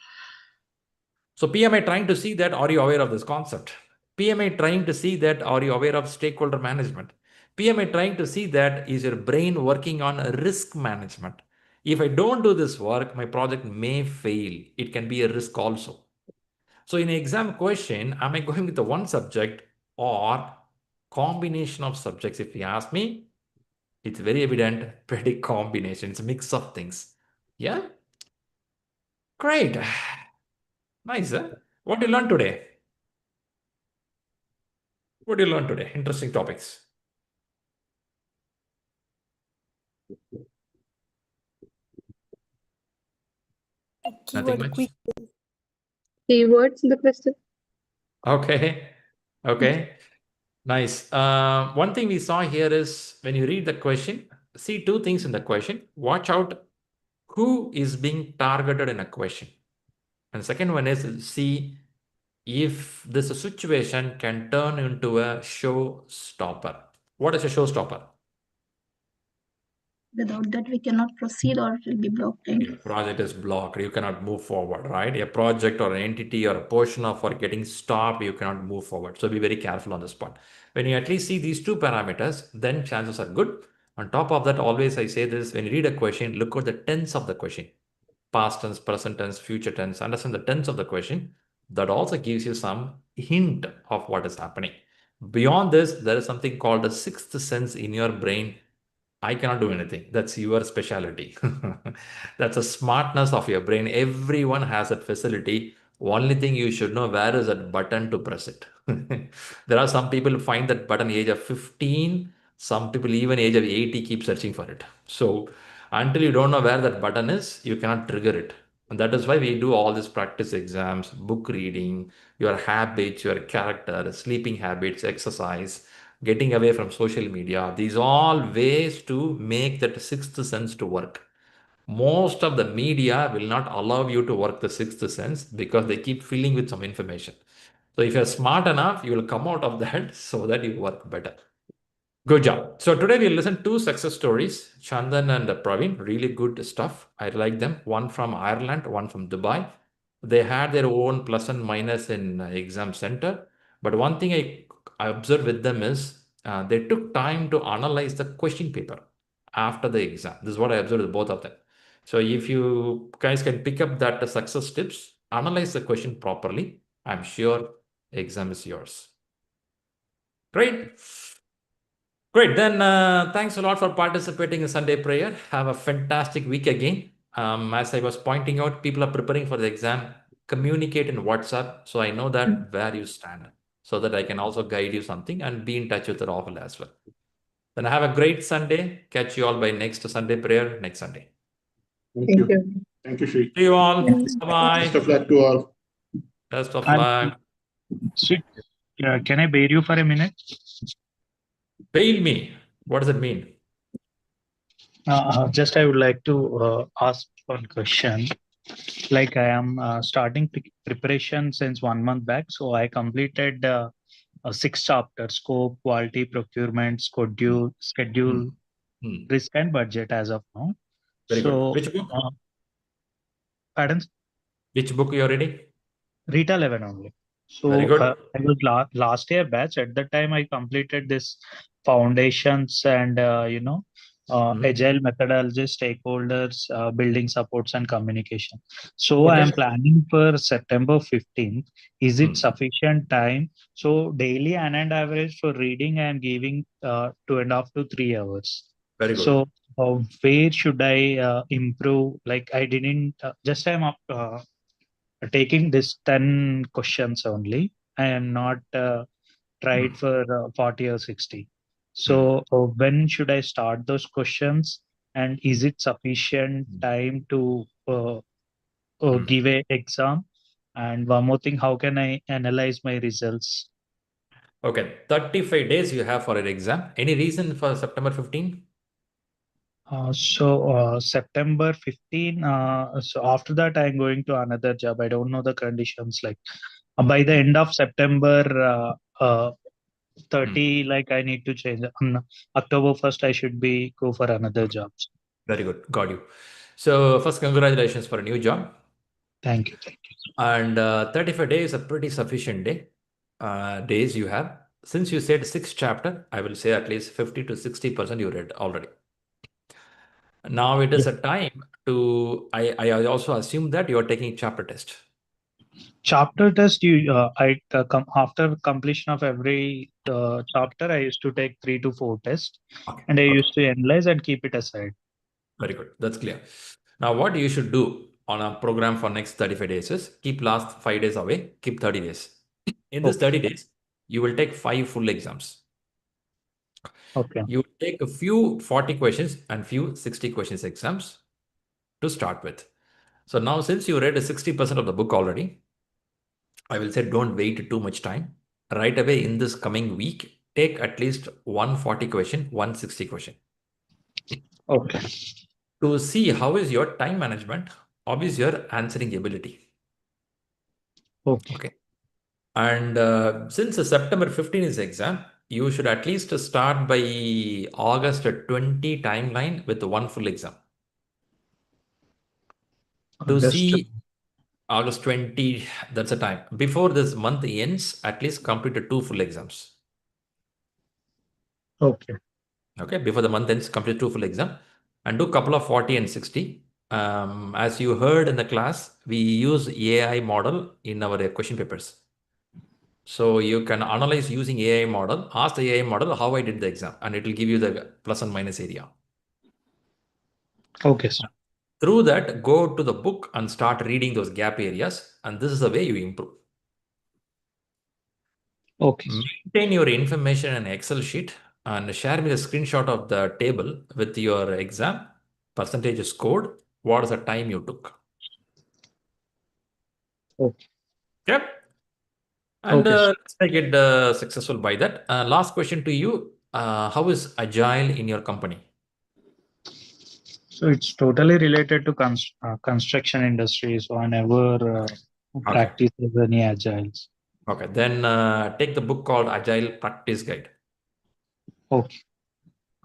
So PMI trying to see that, are you aware of this concept? PMI trying to see that, are you aware of stakeholder management? PMI trying to see that, is your brain working on risk management? If I don't do this work, my project may fail. It can be a risk also. So in an exam question, am I going with the one subject or combination of subjects? If you ask me, it's very evident, pretty combination. It's a mix of things. Yeah? Great. Nice. Huh? What did you learn today? What did you learn today? Interesting topics. Nothing much? Keywords in the question. Okay. Okay. Nice. One thing we saw here is, when you read the question, see two things in the question. Watch out who is being targeted in a question. And the second one is, see if this situation can turn into a showstopper. What is a showstopper? Without that, we cannot proceed or it will be blocked. Your project is blocked. You cannot move forward, right? A project or an entity or a portion of or getting stopped, you cannot move forward. So be very careful on this part. When you at least see these two parameters, then chances are good. On top of that, always I say this, when you read a question, look at the tense of the question. Past tense, present tense, future tense. Understand the tense of the question. That also gives you some hint of what is happening. Beyond this, there is something called a sixth sense in your brain. I cannot do anything. That's your specialty. That's a smartness of your brain. Everyone has that facility. Only thing you should know, where is that button to press it? There are some people who find that button age of 15. Some people even age of 80 keep searching for it. So until you don't know where that button is, you cannot trigger it. And that is why we do all these practice exams, book reading, your habits, your character, sleeping habits, exercise, getting away from social media. These are all ways to make that sixth sense to work. Most of the media will not allow you to work the sixth sense because they keep filling with some information. So if you're smart enough, you will come out of that so that you work better. Good job. So today we'll listen to 2 success stories, Chandan and Praveen. Really good stuff. I like them. One from Ireland, one from Dubai. They had their own plus and minus in exam center. But one thing I observed with them is they took time to analyze the question paper after the exam. This is what I observed with both of them. So if you guys can pick up that success tips, analyze the question properly, I'm sure exam is yours. Great. Great. Then thanks a lot for participating in Sunday prayer. Have a fantastic week again. As I was pointing out, people are preparing for the exam. Communicate in WhatsApp so I know that where you stand, so that I can also guide you something and be in touch with Rahul as well. Then have a great Sunday. Catch you all by next Sunday prayer next Sunday. Thank Thank you. you. Thank you, Shri. See you all. Best Bye-bye. of luck to all. Best of And luck. Sid, can I bear you for a minute? Bail me. What does it mean? Just I would like to ask one question. Like I am starting preparation since 1 month back. So I completed 6 chapters: scope, quality, procurement, schedule, risk and budget as of now. Very So, good. Which book? Pardon? Which book you are reading? Rita 11 only. So Very good. I was last year batch. At that time, I completed this foundations and agile methodology, stakeholders, building supports and communication. So I Okay. am planning for September 15th. Is it sufficient time? So daily and average for reading, I am giving 2.5 to 3 hours. Very good. So where should I improve? Like I didn't just I'm up. Taking this 10 questions only. I am not tried for 40 or 60. So when should I start those questions? And is it sufficient time to give a exam? And one more thing, how can I analyze my results? Okay, 35 days you have for an exam. Any reason for September 15? September 15, so after that I'm going to another job. I don't know the conditions. Like by the end of September 30, like I need to change. On October 1st, I should be go for another job. Very good. Got you. So first, congratulations for a new job. Thank you. Thank you. And 35 days is a pretty sufficient days you have. Since you said 6 chapter, I will say at least 50 to 60% you read already. Now it is a time to, I also assume that you are taking chapter test. Chapter test, after completion of every chapter, I used to take 3 to 4 tests, and I used to analyze and keep it aside. Very good. That's clear. Now, what you should do on a program for next 35 days is keep last 5 days away, keep 30 days. In this 30 days, you will take 5 full exams. Okay. You take a few 40 questions and few 60 questions exams to start with. So now, since you read 60% of the book already, I will say don't wait too much time. Right away in this coming week, take at least 140 question, 160 question. Okay. To see how is your time management, how is your answering ability. Okay. And since September 15 is exam, you should at least start by August 20 timeline with one full exam. To see August 20, that's the time. Before this month ends, at least complete 2 full exams. Okay. Okay, before the month ends, complete 2 full exam and do couple of 40 and 60. As you heard in the class, we use AI model in our question papers. So you can analyze using AI model, ask the AI model how I did the exam, and it will give you the plus and minus area. Okay, sir. Through that, go to the book and start reading those gap areas, and this is the way you improve. Okay. Maintain your information in Excel sheet and share me the screenshot of the table with your exam, percentage scored, what is the time you took. Okay. Yep. And let's make it successful by that. Last question to you. How is Agile in your company? So it's totally related to construction industry. So I never practice any Agiles. Okay, then take the book called Agile Practice Guide. Okay.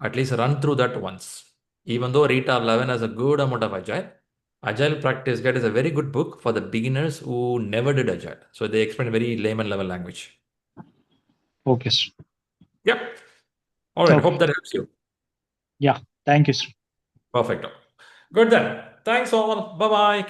At least run through that once. Even though Rita 11 has a good amount of Agile Practice Guide is a very good book for the beginners who never did Agile. So they explain very layman level language. Okay, sir. Yep. All right. Hope that helps you. Yeah. Thank you, sir. Perfect. Good then. Thanks all. Bye-bye.